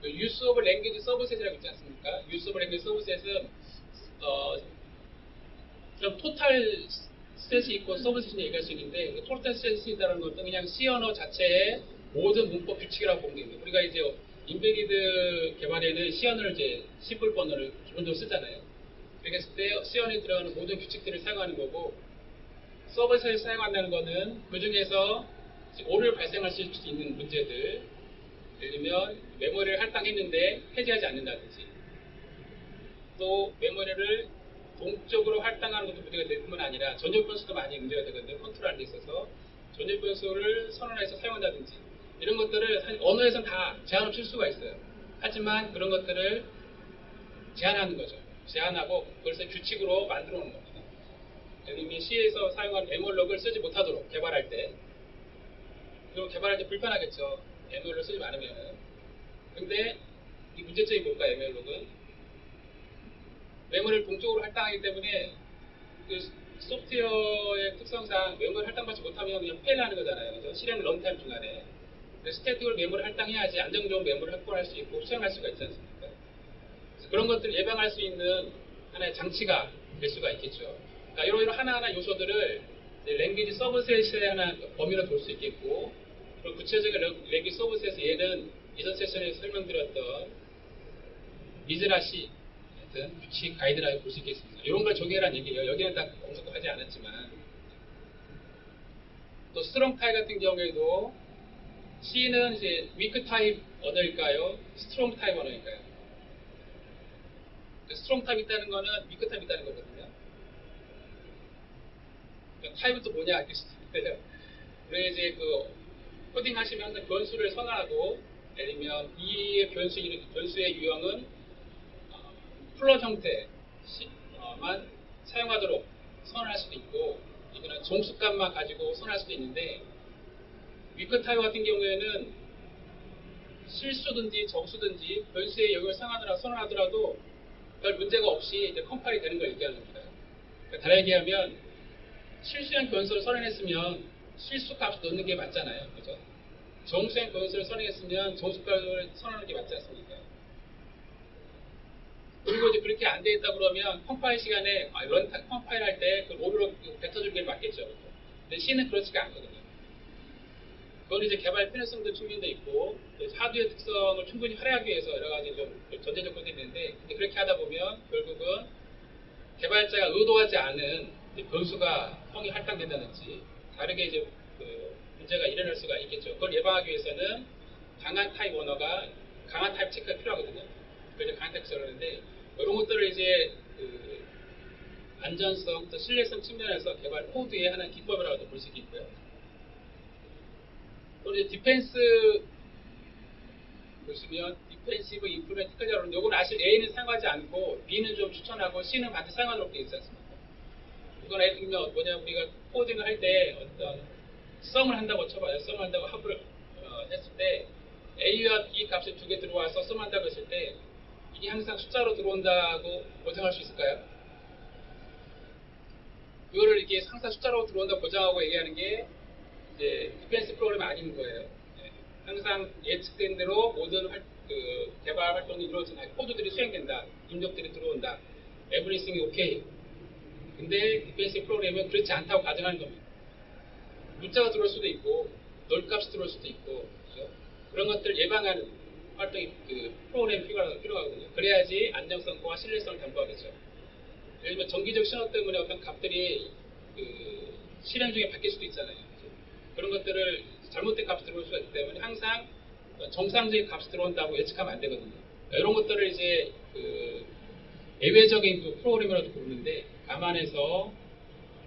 use of language 서브셋이라고 있지 않습니까? use of language 서브셋은 좀 토탈 셋이 있고 서브셋이 얘기할 수 있는데 토탈 셋이 있다는 것은 그냥 C 언어 자체의 모든 문법 규칙이라고 보면 됩니다. 우리가 이제 인베디드 개발에는 C 언어를 이제 C++ 언어를 기본적으로 쓰잖아요. 그렇게 했을 때 C 언어에 들어가는 모든 규칙들을 사용하는 거고 서브셋을 사용한다는 것은 그 중에서 오류를 발생할 수 있는 문제들 예를 들면 메모리를 할당했는데 해제하지 않는다든지 또 메모리를 동적으로 할당하는 것도 문제가 될 뿐만 아니라 전역 변수도 많이 문제가 되거든요. 컨트롤 돼 있어서 전역 변수를 선언해서 사용한다든지 이런 것들을 사실 언어에서는 다 제한 없이 쓸 수가 있어요. 하지만 그런 것들을 제한하는 거죠. 제한하고 그것을 규칙으로 만들어 놓는 겁니다. 예를 들면 C에서 사용한 에몰록을 쓰지 못하도록 개발할 때 그리고 개발할 때 불편하겠죠. 에몰록을 쓰지 않으면은. 근데 이 문제점이 뭘까 에몰록은 메모리를 동쪽으로 할당하기 때문에 그 소프트웨어의 특성상 메모리를 할당받지 못하면 그냥 페일 하는 거잖아요. 그죠? 실행 런타임 중간에. 스태틱으로 메모리를 할당해야지 안정적으로 메모리를 확보할 수 있고 수행할 수가 있지 않습니까? 그런 것들을 예방할 수 있는 하나의 장치가 될 수가 있겠죠. 그러니까 이런 하나하나 요소들을 랭귀지 서브셋의 하나 범위로 둘 수 있겠고 그리고 구체적인 랭귀지 서브셋의 예는 이전 세션에서 설명드렸던 미즈라시 규칙 가이드라고 볼 수 있겠습니다. 이런 걸 정의해라는 얘기예요. 여기는 딱 언급하지 않았지만 또 스트롱 타입 같은 경우에도 C는 이제 위크 타입 언어일까요? 스트롱 타입 언어일까요? 스트롱 타입 있다는 거는 위크 타입 있다는 거거든요. 타입은 또 뭐냐 할 수 있는데요. 그래서 이제 코딩 하시면 항상 변수를 선언하고 예를 들면 이 변수의 유형은 플롯 형태만 사용하도록 선언할 수도 있고 이거는 종수값만 가지고 선언할 수도 있는데 위크 타입 같은 경우에는 실수든지 정수든지 변수의 영역을 선언하더라도 별 문제가 없이 이제 컴파일이 되는 걸 얘기하는 겁니다. 그러니까 다르게 얘기하면 실수형 변수를 선언했으면 실수값을 넣는 게 맞잖아요. 그죠? 정수형 변수를 선언했으면 정수값을 선언하는 게 맞지 않습니까? 그리고 이제 그렇게 안 돼 있다 그러면 컴파일 시간에 컴파일 할 때 그 오류로 뱉어줄 게 맞겠죠. 근데 C는 그렇지가 않거든요. 그건 이제 개발 편의성도 측면도 있고 하드웨어 특성을 충분히 활용하기 위해서 여러 가지 좀 전제 조건이 있는데 그렇게 하다 보면 결국은 개발자가 의도하지 않은 변수가 형이 할당된다든지 다르게 이제 문제가 일어날 수가 있겠죠. 그걸 예방하기 위해서는 강한 타입 언어가 강한 타입 체크가 필요하거든요. 그래서 강한 타입 체크를 하는데 이런 것들을 이제 안전성, 또 신뢰성 측면에서 개발 코드의 하나의 기법이라고 볼 수 있고요. 또 이제 디펜스 보시면 디펜시브 인프레티까지는 요건 사실 A는 사용하지 않고 B는 좀 추천하고 C는 반드시 사용하도록 되어 있지 않습니까? 이건 예를 들면 뭐냐 우리가 코딩을 할 때 어떤 썸을 한다고 쳐봐요. 썸을 한다고 합을 했을 때 A와 B 값이 두 개 들어와서 썸 한다고 했을 때 이게 항상 숫자로 들어온다고 보장할 수 있을까요? 이거를 이렇게 항상 숫자로 들어온다고 보장하고 얘기하는 게 이제 디펜스 프로그램이 아닌 거예요. 항상 예측된 대로 모든 개발 활동이 이루어진다. 코드들이 수행된다. 입력들이 들어온다. 에브리싱이 오케이. 근데 디펜스 프로그램은 그렇지 않다고 가정하는 겁니다. 문자가 들어올 수도 있고 널값이 들어올 수도 있고 그렇죠? 그런 것들 예방하는 활동이 프로그램이 필요하거든요. 그래야지 안정성과 신뢰성을 담보하겠죠. 예를 들면 정기적 신호 때문에 어떤 값들이 실행 중에 바뀔 수도 있잖아요. 그렇죠? 그런 것들을 잘못된 값이 들어올 수가 있기 때문에 항상 정상적인 값이 들어온다고 예측하면 안 되거든요. 이런 것들을 이제 예외적인 프로그램이라도 부르는데 감안해서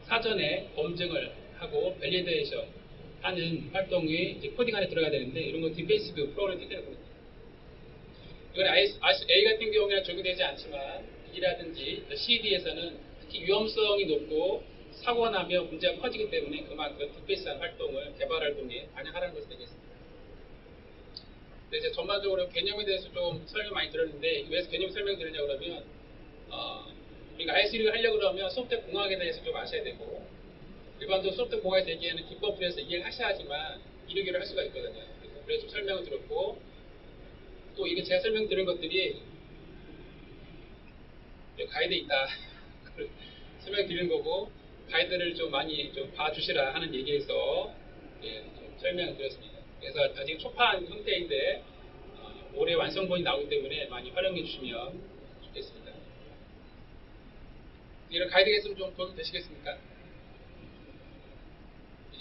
사전에 검증을 하고 밸리데이션 하는 활동이 이제 코딩 안에 들어가야 되는데 이런 거 디펜시브 프로그램 뜻되거든요. 이건 A 같은 경우에는 적용되지 않지만 B라든지 CD에서는 특히 위험성이 높고 사고가 나면 문제가 커지기 때문에 그만큼 디펜시한 활동을 개발 활동에 반영하라는 것이 되겠습니다. 이제 전반적으로 개념에 대해서 좀 설명 많이 들었는데 왜 개념 설명 드리냐고 그러면 우리가 IS를 하려고 그러면 소프트웨어 공학에 대해서 좀 아셔야 되고 일반적으로 소프트웨어 공학에서 얘기하는 기법에 대해서 이해를 하셔야지만 이루기를 할 수가 있거든요. 그래서 좀 설명을 드렸고 또 이게 제가 설명드린 것들이 가이드에 있다 설명드리는 거고 가이드를 좀 많이 좀 봐주시라 하는 얘기에서 좀 설명을 드렸습니다. 그래서 아직 초판 형태인데 올해 완성본이 나오기 때문에 많이 활용해 주시면 좋겠습니다. 이런 가이드가 있으면 좀 도움이 되시겠습니까?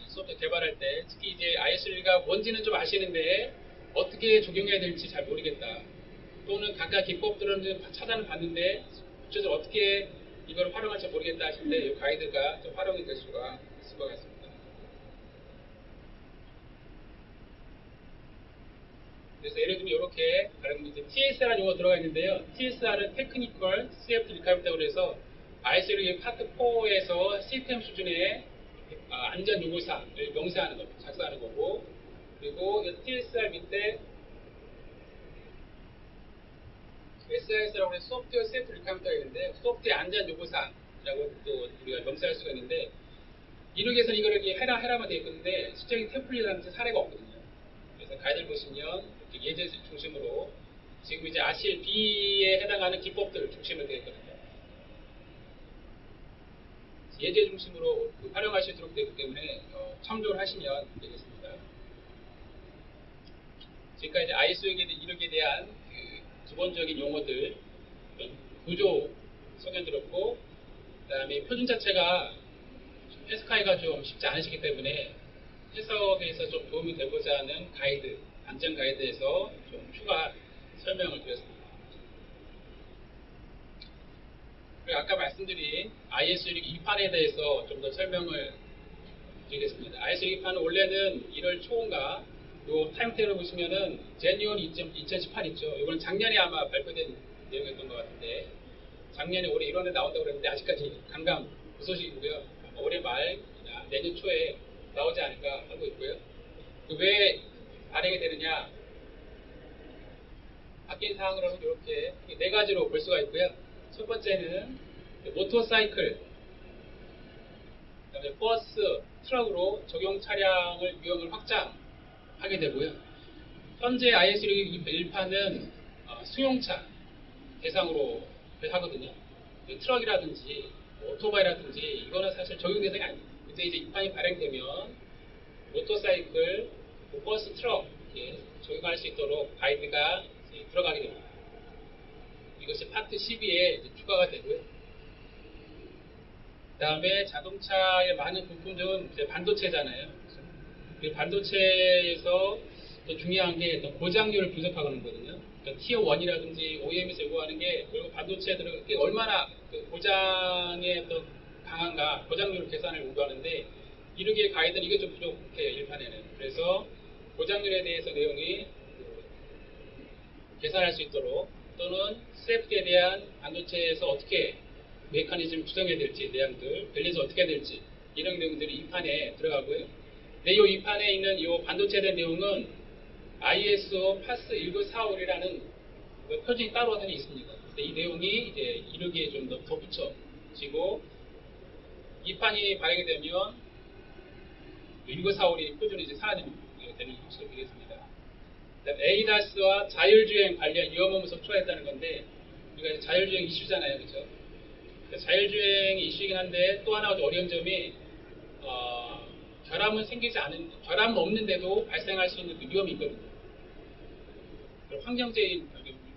소프트웨어 개발할 때 특히 이제 IS가 뭔지는 좀 아시는데 어떻게 적용해야 될지 잘 모르겠다. 또는 각각 기법들은 찾아는 봤는데 구체적으로 어떻게 이걸 활용할지 모르겠다 하실 때 이 가이드가 좀 활용이 될 수가 있을 것 같습니다. 그래서 예를 들면 이렇게 다른 이제 TSR이라는 용어가 들어가 있는데요. TSR은 Technical Safety Requirement라고 해서 ISO 파트 4에서 시스템 수준의 안전 요구사항을 명시하는 겁니다. 작성하는 거고 그리고 TSR 밑에 SIS라고 해서 소프트웨어 세이프티 리ኳ이어먼트가 있는데 소프트웨어 안전 요구사항이라고 또 우리가 명시할 수가 있는데 이력에서는 이걸 이렇게 해라만 되어 있는데 실적인 템플릿이라는 사례가 없거든요. 그래서 가이드를 보시면 예제 중심으로 지금 이제 RCL B에 해당하는 기법들 중심으로 되어 있거든요. 예제 중심으로 활용할 수 있도록 되기 때문에 참조를 하시면 되겠습니다. 지금까지 ISO 이력에 대한 기본적인 용어들 구조 소개드렸고 그 다음에 표준 자체가 해석하기가 좀 쉽지 않으시기 때문에 해석에서 좀 도움이 되고자 하는 가이드, 안전 가이드에서 좀 추가 설명을 드렸습니다. 그리고 아까 말씀드린 ISO 2판에 대해서 좀 더 설명을 드리겠습니다. ISO 2판은 원래는 1월 초인가 요 타임테이블 보시면은 제니얼 2018 있죠. 이건 작년에 아마 발표된 내용이었던 것 같은데 작년에 올해 1월에 나온다고 그랬는데 아직까지 강감 무소식이고요. 올해 말이나 내년 초에 나오지 않을까 하고 있고요. 왜 발행이 되느냐 바뀐 사항으로는 이렇게 네 가지로 볼 수가 있고요. 첫 번째는 모터사이클, 그다음에 버스, 트럭으로 적용 차량을 유형을 확장하게 되고요. 현재 ISO 1판은 수용차 대상으로 하거든요. 트럭이라든지 오토바이라든지 이거는 사실 적용 대상이 아닙니다. 그때 이제 입판이 발행되면 모터사이클, 버스, 트럭 이렇게 적용할 수 있도록 가이드가 이제 들어가게 됩니다. 이것이 파트 12에 추가가 되고요. 그 다음에 자동차의 많은 부품들은 이제 반도체잖아요. 그 반도체에서 또 중요한 게 고장률을 분석하는 거거든요. 티어 1이라든지 OEM에서 요구하는 게 그리고 반도체들은 얼마나 그 고장의 어떤 강한가 고장률 계산을 요구하는데 이르기의 가이드는 이게 좀 부족해요. 일판에는. 그래서 고장률에 대해서 내용이 계산할 수 있도록 또는 세프티에 대한 반도체에서 어떻게 메커니즘 구성해야 될지 내용들 밸런스 어떻게 해야 될지 이런 내용들이 2판에 들어가고요. 근데 이 2판에 있는 이 반도체에 대한 내용은 ISO 파스 1945이라는 표준이 따로 하나 있습니다. 이 내용이 이제 이르기에 좀 더 덧붙여지고 2판이 발행이 되면 1945이 표준이 이제 사라지는 것으로 되겠습니다. ADAS와 자율주행 관련 위험함을 초래했다는 건데 우리가 자율주행 이슈잖아요, 그렇죠? 자율주행이 이슈이긴 한데 또 하나 어려운 점이 결함은 없는데도 발생할 수 있는 그 위험이 있거든요. 환경적인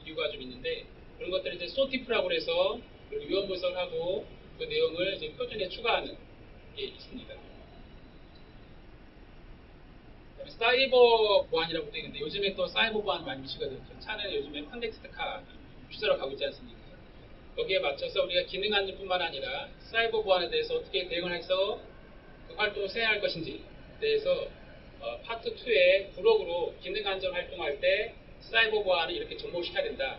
이유가 좀 있는데 그런 것들을 이제 소티프라고 해서 위험 분석하고 그 내용을 이제 표준에 추가하는 게 있습니다. 사이버 보안이라고 되어 있는데 요즘에 또 사이버 보안 많이 이슈가 되죠. 차는 요즘에 컨넥스트카 추세로 가고 있지 않습니까? 거기에 맞춰서 우리가 기능 안전뿐만 아니라 사이버 보안에 대해서 어떻게 대응을 해서 그 활동을 수행할 것인지 대해서 파트 2의 부록으로 기능 안전 활동할 때 사이버 보안을 이렇게 접목시켜야 된다.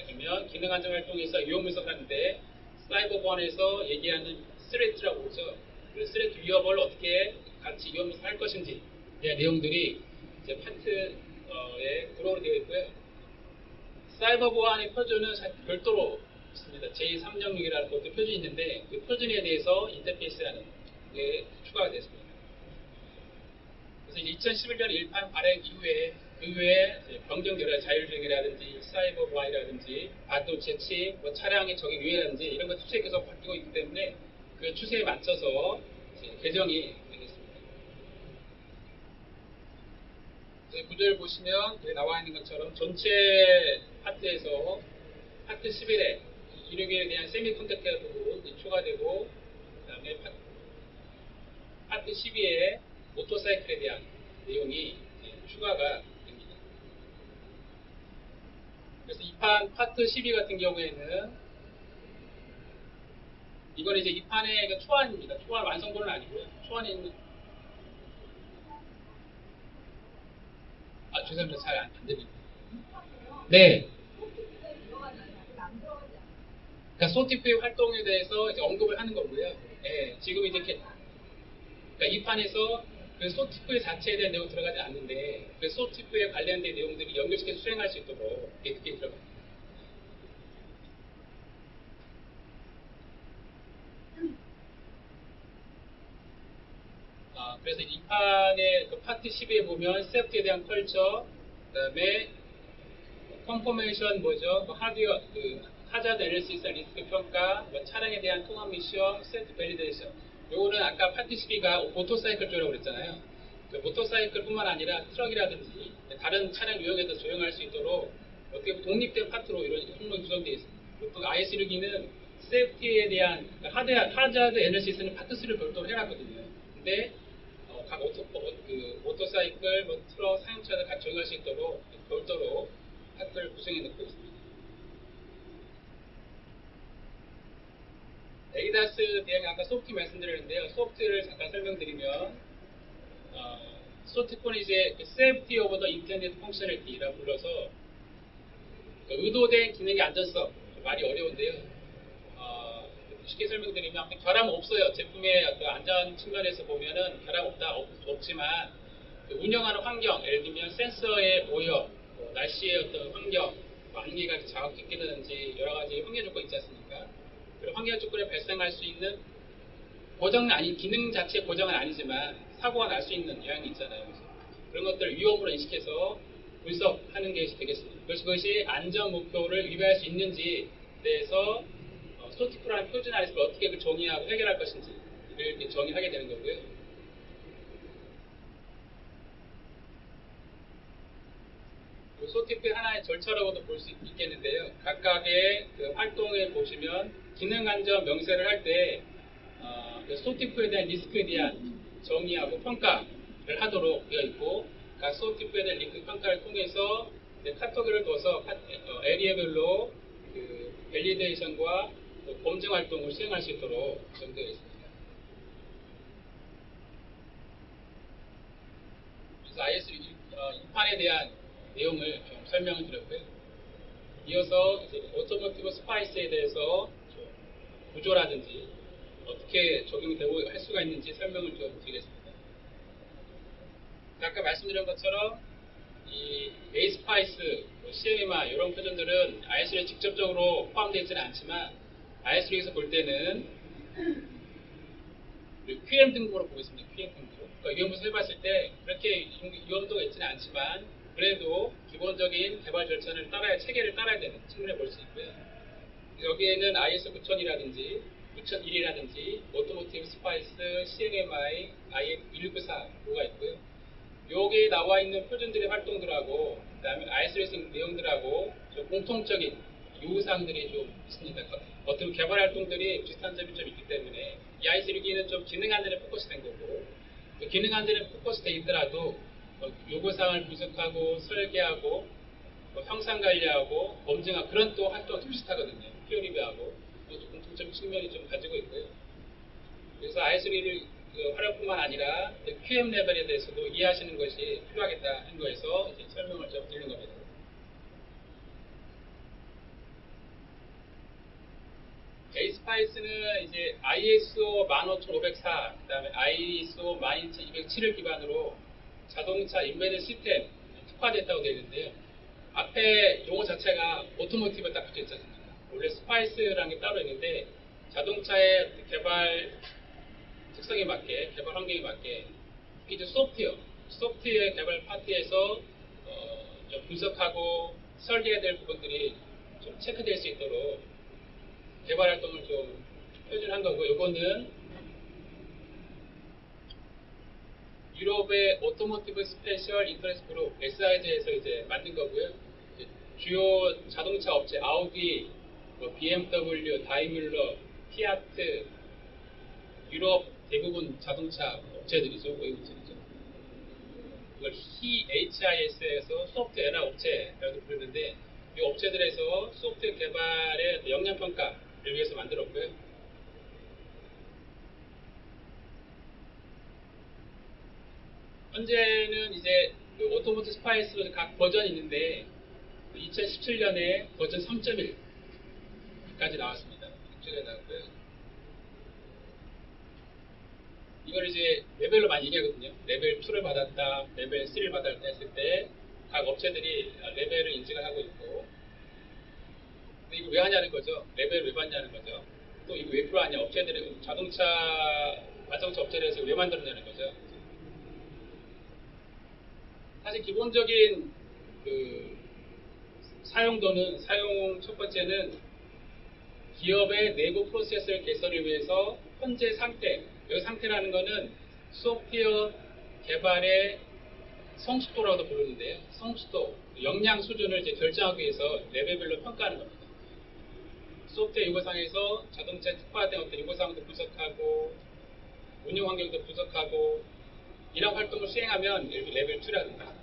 그러면 기능 안전 활동에서 위험 분석을 하는데 사이버 보안에서 얘기하는 스레트라고 그러죠. 그 스레트 위협을 어떻게 같이 위험 분석할 것인지 대한 내용들이 이제 파트에 부록으로 되어 있고요. 사이버 보안의 표준은 별도로 있습니다. J306이라는 것도 표준이 있는데 그 표준에 대해서 인터페이스라는 게 추가가 됐습니다. 그래서 2011년 1판 발행 이후에 그 외에 변경되어 자율주행이라든지 사이버 보안이라든지 반도체 칩, 차량의 적용 유예라든지 이런 것 추세가 계속 바뀌고 있기 때문에 그 추세에 맞춰서 개정이 되겠습니다. 구조를 보시면 나와 있는 것처럼 전체 파트에서 파트 11에 이륙에 대한 세미컨덕터 부분이 추가되고 그 다음에 파트 12에 모터사이클에 대한 내용이 추가가 됩니다. 그래서 2판 파트 12 같은 경우에는 이건 이제 2판의 초안입니다. 초안 완성본은 아니고요. 초안에 있는 죄송합니다. 잘 안 됩니다. 네. 그러니까 소티프의 활동에 대해서 이제 언급을 하는 거고요. 예, 지금 이제 그러니까 이 판에서 그 소티프 자체에 대한 내용 들어가지 않는데 그 소티프에 관련된 내용들이 연결시켜서 수행할 수 있도록 이렇게 들어갑니다. 그래서 이 판의 그 파트 10에 보면 세프티에 대한 컬처, 그다음에 컨포메이션 뭐죠? 하드웨어 하자드 애널리시스 리스크 평가, 차량에 대한 통합 미션, 세트 밸리데이션. 요거는 아까 파트 12가 모터사이클 쪽이라고 그랬잖아요. 그 모터사이클뿐만 아니라 트럭이라든지 다른 차량 유형에도 적용할 수 있도록 어떻게 독립된 파트로 이런 항목이 구성되어 있습니다. 보통 IS6기는 세프티에 대한 하자드 애널리시스는 파트 3를 별도로 해놨거든요. 근데 각 모터사이클, 트럭, 사용차들 같이 적용할 수 있도록 별도로 파트를 구성해 놓고 있습니다. 에이다스 대응 아까 소프트 말씀드렸는데요. 소프트를 잠깐 설명드리면 소프트는 이제 Safety over the Intended Functionality라고 불러서 의도된 기능의 안전성 말이 어려운데요. 쉽게 설명드리면 결함 없어요. 제품의 어떤 안전 측면에서 보면은 결함 없지만 운영하는 환경, 예를 들면 센서의 오염, 날씨의 어떤 환경, 안개가 자극시키든지 여러 가지 환경 조건 있지 않습니까? 그런 환경 조건에 발생할 수 있는 기능 자체 고장은 아니지만 사고가 날 수 있는 영향이 있잖아요. 그런 것들을 위험으로 인식해서 분석하는 게 되겠습니다. 그것이 안전 목표를 위배할 수 있는지에 대해서 소티프라는 표준 안에서 어떻게 정의하고 해결할 것인지 이렇게 정의하게 되는 거고요. 소티프 하나의 절차라고도 볼 수 있겠는데요. 각각의 그 활동에 보시면 기능 안전 명세를 할 때 소티프에 대한 리스크에 대한 정의하고 평가를 하도록 되어 있고, 각 소티프에 대한 리스크 평가를 통해서 카테고리를 둬서 에리어별로 그 밸리데이션과 검증 활동을 수행할 수 있도록 정되어 있습니다. 그래서 IS 2판에 대한 내용을 좀 설명을 드렸고요. 이어서 이제 오토모티브 스파이스에 대해서 좀 구조라든지 어떻게 적용되고 할 수가 있는지 설명을 좀 드리겠습니다. 아까 말씀드린 것처럼 이 에이스파이스, CMMI 이런 표준들은 ISO에 직접적으로 포함되어 있지는 않지만 ISO에서 볼 때는 QM 등급으로 보고 있습니다. QM 등급. 그러니까 위험부터 해봤을 때 그렇게 위험도가 있지는 않지만 그래도 기본적인 개발 절차를 체계를 따라야 되는 측면을 볼 수 있고요. 여기에는 ISO 9000이라든지 9001이라든지 오토모티브 스파이스, CMMI, IX 1694가 있고요. 여기에 나와 있는 표준들의 활동들하고 그다음에 ISO에서 내용들하고 좀 공통적인 요구사항들이 좀 있습니다. 어떤 개발 활동들이 비슷한 점이 좀 있기 때문에 이 ISO 6기는 좀 기능 안전에 포커스된 거고, 또 기능 안전에 포커스되어 있더라도 요구사항을 분석하고 설계하고 형상 관리하고 검증하고 그런 또 활동이 비슷하거든요. 피어 리뷰하고 또 공통적 측면이 좀 가지고 있고요. 그래서 ISO를 활용뿐만 아니라 QM 레벨에 대해서도 이해하시는 것이 필요하겠다 하는 거에서 이제 설명을 좀 드리는 겁니다. 에이스파이스는 이제 ISO 15504, 그 다음에 ISO 12207을 기반으로 자동차 인베드 시스템 특화됐다고 되어 있는데요. 앞에 용어 자체가 오토모티브에 딱 붙어 있지 않습니까? 원래 스파이스라는 게 따로 있는데 자동차의 개발 특성에 맞게, 개발 환경에 맞게 이제 소프트웨어 개발 파트에서 좀 분석하고 설계해야 될 부분들이 좀 체크될 수 있도록 개발 활동을 좀 표준한 거고, 이거는 유럽의 오토모티브 스페셜 인터레스트 그룹 SIJ에서 이제 만든 거고요. 주요 자동차 업체 아우디, BMW, 다이밀러, 피아트, 유럽 대부분 자동차 업체들이죠. 외국 업체들이죠. 이걸 HIS에서 소프트웨어 업체라고 부르는데, 이 업체들에서 소프트웨어 개발의 역량 평가를 위해서 만들었고요. 현재는 이제 오토모티브 스파이스 각 버전이 있는데 2017년에 버전 3.1까지 나왔습니다. 6.1에 나왔고요. 이걸 이제 레벨로 많이 얘기하거든요. 레벨 2를 받았다, 레벨 3를 받았다 했을 때 각 업체들이 레벨을 인증을 하고 있고, 근데 이거 왜 하냐는 거죠. 레벨 왜 받냐는 거죠. 또 이거 왜 필요하냐. 업체들이 자동차 업체들에서 왜 만들었냐는 거죠. 사실 기본적인 그 사용 첫 번째는 기업의 내부 프로세스를 개선을 위해서 현재 상태, 여기 상태라는 거는 소프트웨어 개발의 성숙도라고도 부르는데요. 성숙도, 역량 수준을 이제 결정하기 위해서 레벨별로 평가하는 겁니다. 소프트웨어 요구사항에서 자동차에 특화된 어떤 요구사항도 분석하고 운영 환경도 분석하고 이런 활동을 수행하면 이렇게 레벨 2라든가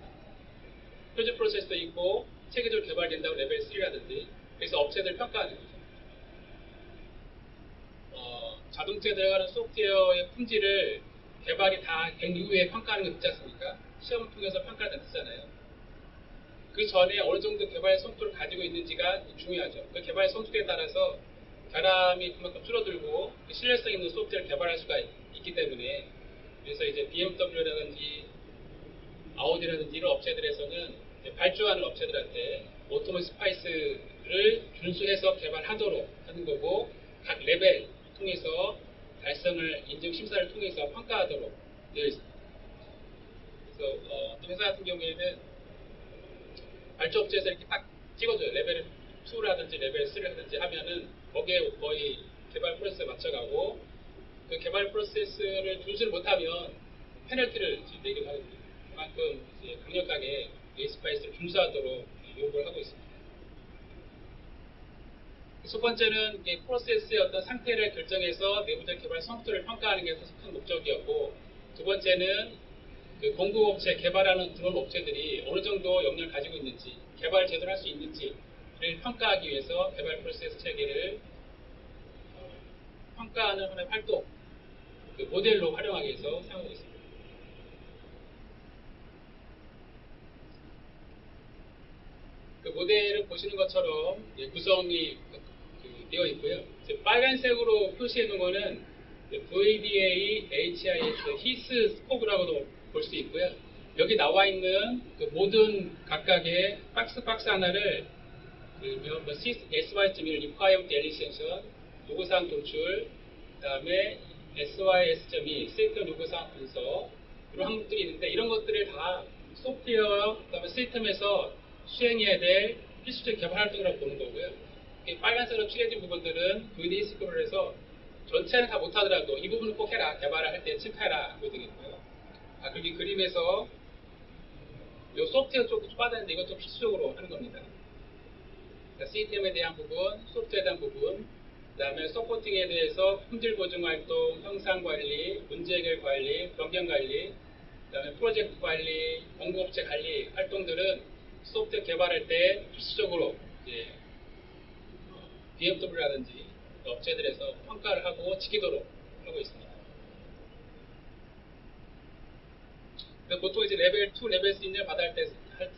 표준 프로세스도 있고 체계적으로 개발된다고 레벨 3라든지, 그래서 업체들 평가하는 거죠. 자동차에 들어가는 소프트웨어의 품질을 개발이 다 된 이후에 평가하는 거 있지 않습니까? 시험을 통해서 평가를 다 듣잖아요. 그 전에 어느 정도 개발 성투를 가지고 있는지가 중요하죠. 그 개발 성투에 따라서 결함이 그만큼 줄어들고 신뢰성 있는 소프트웨어를 개발할 수가 있기 때문에, 그래서 이제 BMW라든지 아우디라든지 이런 업체들에서는 발주하는 업체들한테 오토모티브 스파이스를 준수해서 개발하도록 하는 거고, 각 레벨 통해서 달성을 인증 심사를 통해서 평가하도록 되어 있습니다. 그래서 어떤 회사 같은 경우에는 발주업체에서 이렇게 딱 찍어줘요. 레벨 2라든지 레벨 3라든지 하면은 거기에 거의 개발 프로세스에 맞춰가고 그 개발 프로세스를 준수를 못하면 페널티를 내기도 하거든요. 그만큼 이제 강력하게 에이스파이스를 준수하도록 요구를 하고 있습니다. 첫 번째는 이게 프로세스의 어떤 상태를 결정해서 내부적 개발 성과를 평가하는 게 큰 목적이었고, 두 번째는 그 공급업체, 개발하는 드론 업체들이 어느 정도 역량을 가지고 있는지, 개발을 제대로 할 수 있는지를 평가하기 위해서 개발 프로세스 체계를 평가하는 하나의 활동, 그 모델로 활용하기 위해서 사용하고 있습니다. 그 모델을 보시는 것처럼 구성이 되어 있고요. 빨간색으로 표시해 놓은 거는 VDA, HIS, 히스 스코브라고도 볼 수 있고요. 여기 나와 있는 그 모든 각각의 박스 하나를 SY점이 Requirement Elicitation, 요구사항 도출, 그 다음에 SYS점이 시스템 요구사항 분석, 이런 항목들이 있는데 이런 것들을 다 소프트웨어, 그 다음에 시스템에서 수행해야 될 필수적 개발 활동이라고 보는 거고요. 빨간색으로 칠해진 부분들은 VDA 스코브를 해서 전체는 다 못하더라도 이 부분을 꼭 해라, 개발을 할 때 체크해라 하고 되겠고요. 그리고 이 그림에서 이 소프트웨어 쪽도 빠졌는데 이것도 필수적으로 하는 겁니다. 그러니까 시스템에 대한 부분, 소프트웨어에 대한 부분, 그 다음에 서포팅에 대해서 품질 보증 활동, 형상 관리, 문제 해결 관리, 변경 관리, 그 다음에 프로젝트 관리, 공급업체 관리 활동들은 소프트웨어 개발할 때 필수적으로 이제 BMW라든지 업체들에서 평가를 하고 지키도록 하고 있습니다. 보통 이제 레벨 2, 레벨 3 인증을 받을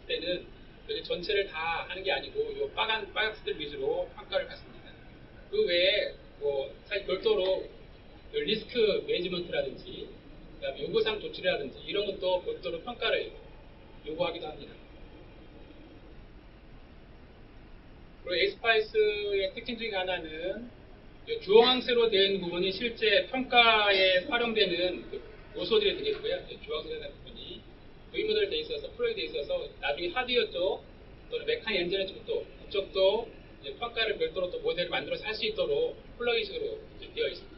때는 여기 전체를 다 하는 게 아니고 이 박스들 위주로 평가를 받습니다. 그 외에 사실 별도로 리스크 매니지먼트라든지 그다음에 요구사항 조치라든지 이런 것도 별도로 평가를 요구하기도 합니다. 그리고 에이스파이스의 특징 중에 하나는 주황색으로 되어 있는 부분이 실제 평가에 활용되는 요소들이 되겠고요. 주황색으로 되는 부분이 V모델 돼 있어서, 프로그램이 돼 있어서 나중에 하드웨어 쪽 또는 메카닉 엔지니어 쪽도 그쪽도 평가를 별도로 또 모델을 만들어서 할 수 있도록 플러그인식으로 되어 있습니다.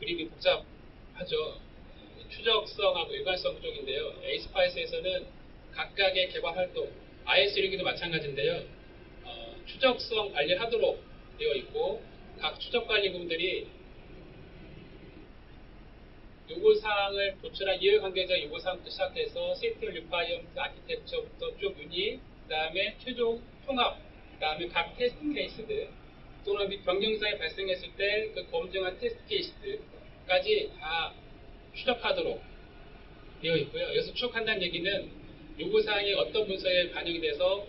그림이 복잡하죠. 추적성하고 일관성 쪽인데요. 에이스파이스에서는 각각의 개발 활동, IS1기도 마찬가지인데요. 추적성 관리하도록 되어 있고 각 추적 관리 부분들이 요구사항을 도출한 이해관계자 요구사항부터 시작해서 시스템 리파이어먼트 아키텍처부터 쭉 유닛, 그 다음에 최종 통합, 그 다음에 각 테스트 케이스들 또는 변경사항이 발생했을 때 그 검증한 테스트 케이스들까지 다 추적하도록 되어 있고요. 여기서 추적한다는 얘기는 요구사항이 어떤 문서에 반영이 돼서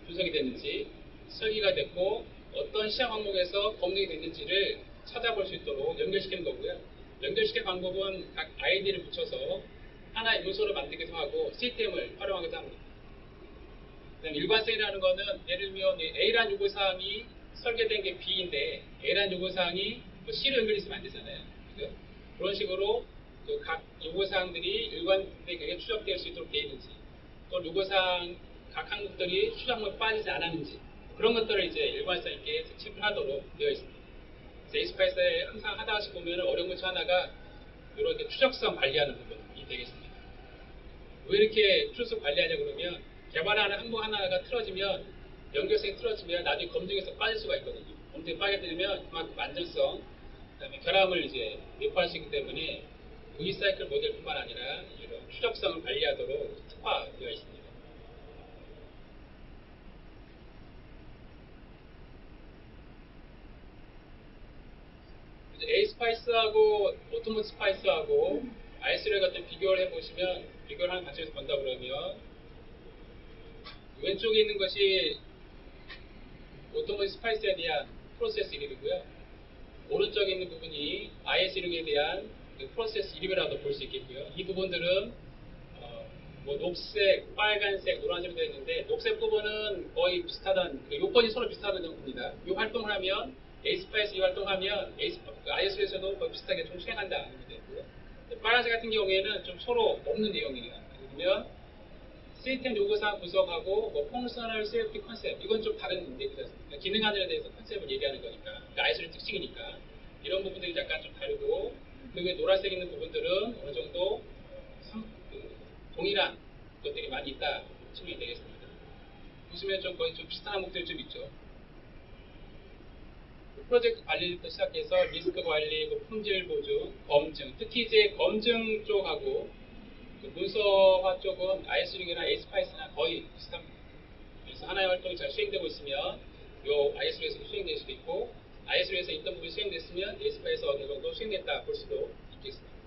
분석이 됐는지, 설계가 됐고 어떤 시험 항목에서 검증이 됐는지를 찾아볼 수 있도록 연결시키는 거고요. 연결시키는 방법은 각 아이디를 붙여서 하나의 문서로 만들기도 하고 시스템을 활용하기도 합니다. 그다음에 일관성이라는 거는 예를 들면 A라는 요구사항이 설계된 게 B인데 A라는 요구사항이 C로 연결있으면 안 되잖아요. 그죠? 그런 식으로 각 요구사항들이 일관되게 추적될 수 있도록 되어 있는지 또 요구사항 각 항목들이 추적물에 빠지지 않았는지 그런 것들을 이제 일관성 있게 체크하도록 되어 있습니다. 에이스파이스에 항상 하다시 보면 어려운 것 중 하나가 이렇게 추적성 관리하는 부분이 되겠습니다. 왜 이렇게 추적성 관리하냐 그러면 개발하는 항목 하나가 틀어지면 연결성이 틀어지면 나중에 검증에서 빠질 수가 있거든요. 검증에 빠지게 되면 그만큼 안정성, 그다음에 결함을 이제 유포할 수 있기 때문에 V사이클 모델뿐만 아니라 이런 추적성을 관리하도록 특화되어 있습니다. 에이스파이스하고 오토모티 스파이스하고 IS를 같은 비교를 해보시면 비교를 하는 관점에서 본다 그러면 왼쪽에 있는 것이 오토모티 스파이스에 대한 프로세스 이름이고요. 오른쪽에 있는 부분이 IS16에 대한 프로세스 이름이라도 볼 수 있겠고요. 이 부분들은 녹색, 빨간색, 노란색으로 되어 있는데 녹색 부분은 거의 비슷하던 요건이 서로 비슷하던 정도입니다. 이 활동을 하면 에이스파이스 이 활동하면 IS에서도 거의 비슷하게 좀 수행한다 이렇게 되고요. 빨간색 같은 경우에는 좀 서로 없는 내용이에요. 예를 들면 시스템 요구사항 분석하고 뭐 펑셔널 세이프티 컨셉 이건 좀 다른 문제입니다. 기능 하늘에 대해서 컨셉을 얘기하는 거니까 그러니까 아이솔의 특징이니까 이런 부분들이 약간 좀 다르고 그리고 노란색 있는 부분들은 어느 정도 동일한 것들이 많이 있다 측면이 되겠습니다. 보시면 좀 거의 좀 비슷한 항목들이 좀 있죠. 프로젝트 관리부터 시작해서 리스크 관리, 품질 보증, 검증, 특히 이제 검증 쪽하고 그 문서화 쪽은 IS6이나 에이스파이스나 거의 비슷합니다. 그래서 하나의 활동이 잘 수행되고 있으면 요 IS6에서도 수행될 수도 있고 IS6에서 있던 부분이 수행됐으면 에이스파이스 어느 정도 수행됐다 볼 수도 있겠습니다.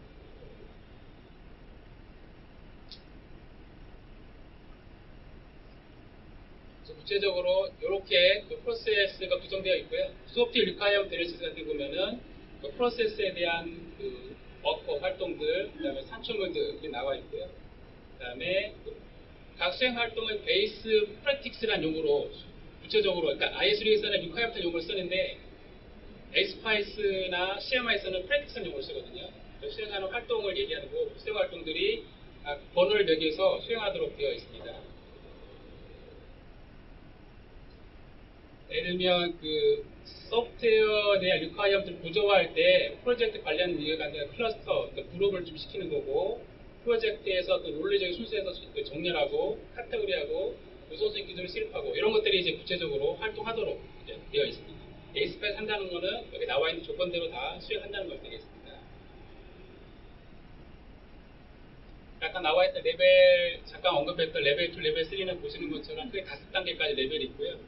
구체적으로 이렇게 그 프로세스가 구성되어 있고요. 소프트 리콰이어먼트 애널리시스 같은 거 보면은 그 프로세스에 대한 그 워크 활동들, 그다음에 산출물들이 나와 있고요. 그다음에 각 수행 활동의 베이스 프랙틱스라는 용어로 구체적으로 그러니까 IS3에서는 리콰이어먼트 용어를 쓰는데 에이스파이스나 CMI에서는 프랙틱스라는 용어를 쓰거든요. 수행하는 활동을 얘기하는 거 수행 활동들이 각 번호를 매겨서 수행하도록 되어 있습니다. 예를 들면 그 소프트웨어에 대한 리퀘어먼트를 구조화할 때 프로젝트 관련 이해가 아니라 클러스터, 그러니까 그룹을 좀 시키는 거고 프로젝트에서 그 논리적인 순서에서 정렬하고 카테고리하고 우선순위 기준을 수립하고 이런 것들이 이제 구체적으로 활동하도록 이제 되어 있습니다. 에이스파이스 한다는 거는 여기 나와 있는 조건대로 다 수행한다는 걸 되겠습니다. 아까 나와 있던 레벨 잠깐 언급했던 레벨 2, 레벨 3는 보시는 것처럼 크게 5단계까지 레벨이 있고요.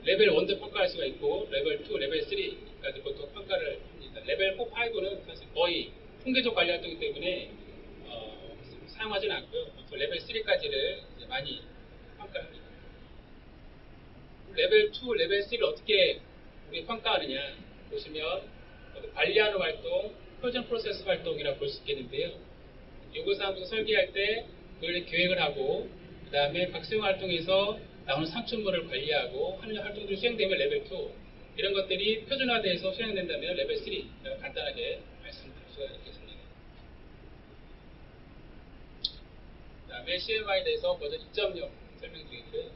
레벨 1도 평가할 수가 있고 레벨 2, 레벨 3까지 보통 평가를 합니다. 레벨 4, 5는 사실 거의 통계적 관리 활동이기 때문에 사용하지는 않고요. 레벨 3까지를 많이 평가합니다. 레벨 2, 레벨 3를 어떻게 우리 평가하느냐 보시면 관리하는 활동, 표준 프로세스 활동이라고 볼 수 있겠는데요. 요구사항부터 설계할 때 그걸 계획을 하고 그 다음에 각 수행 활동에서 나오는 상충물을 관리하고 하는 활동들이 수행되면 레벨 2 이런 것들이 표준화돼서 수행된다면 레벨 3 간단하게 말씀드릴 수가 있겠습니다. 그 다음에 CMI에 대해서 버전 2.0 설명드리고요.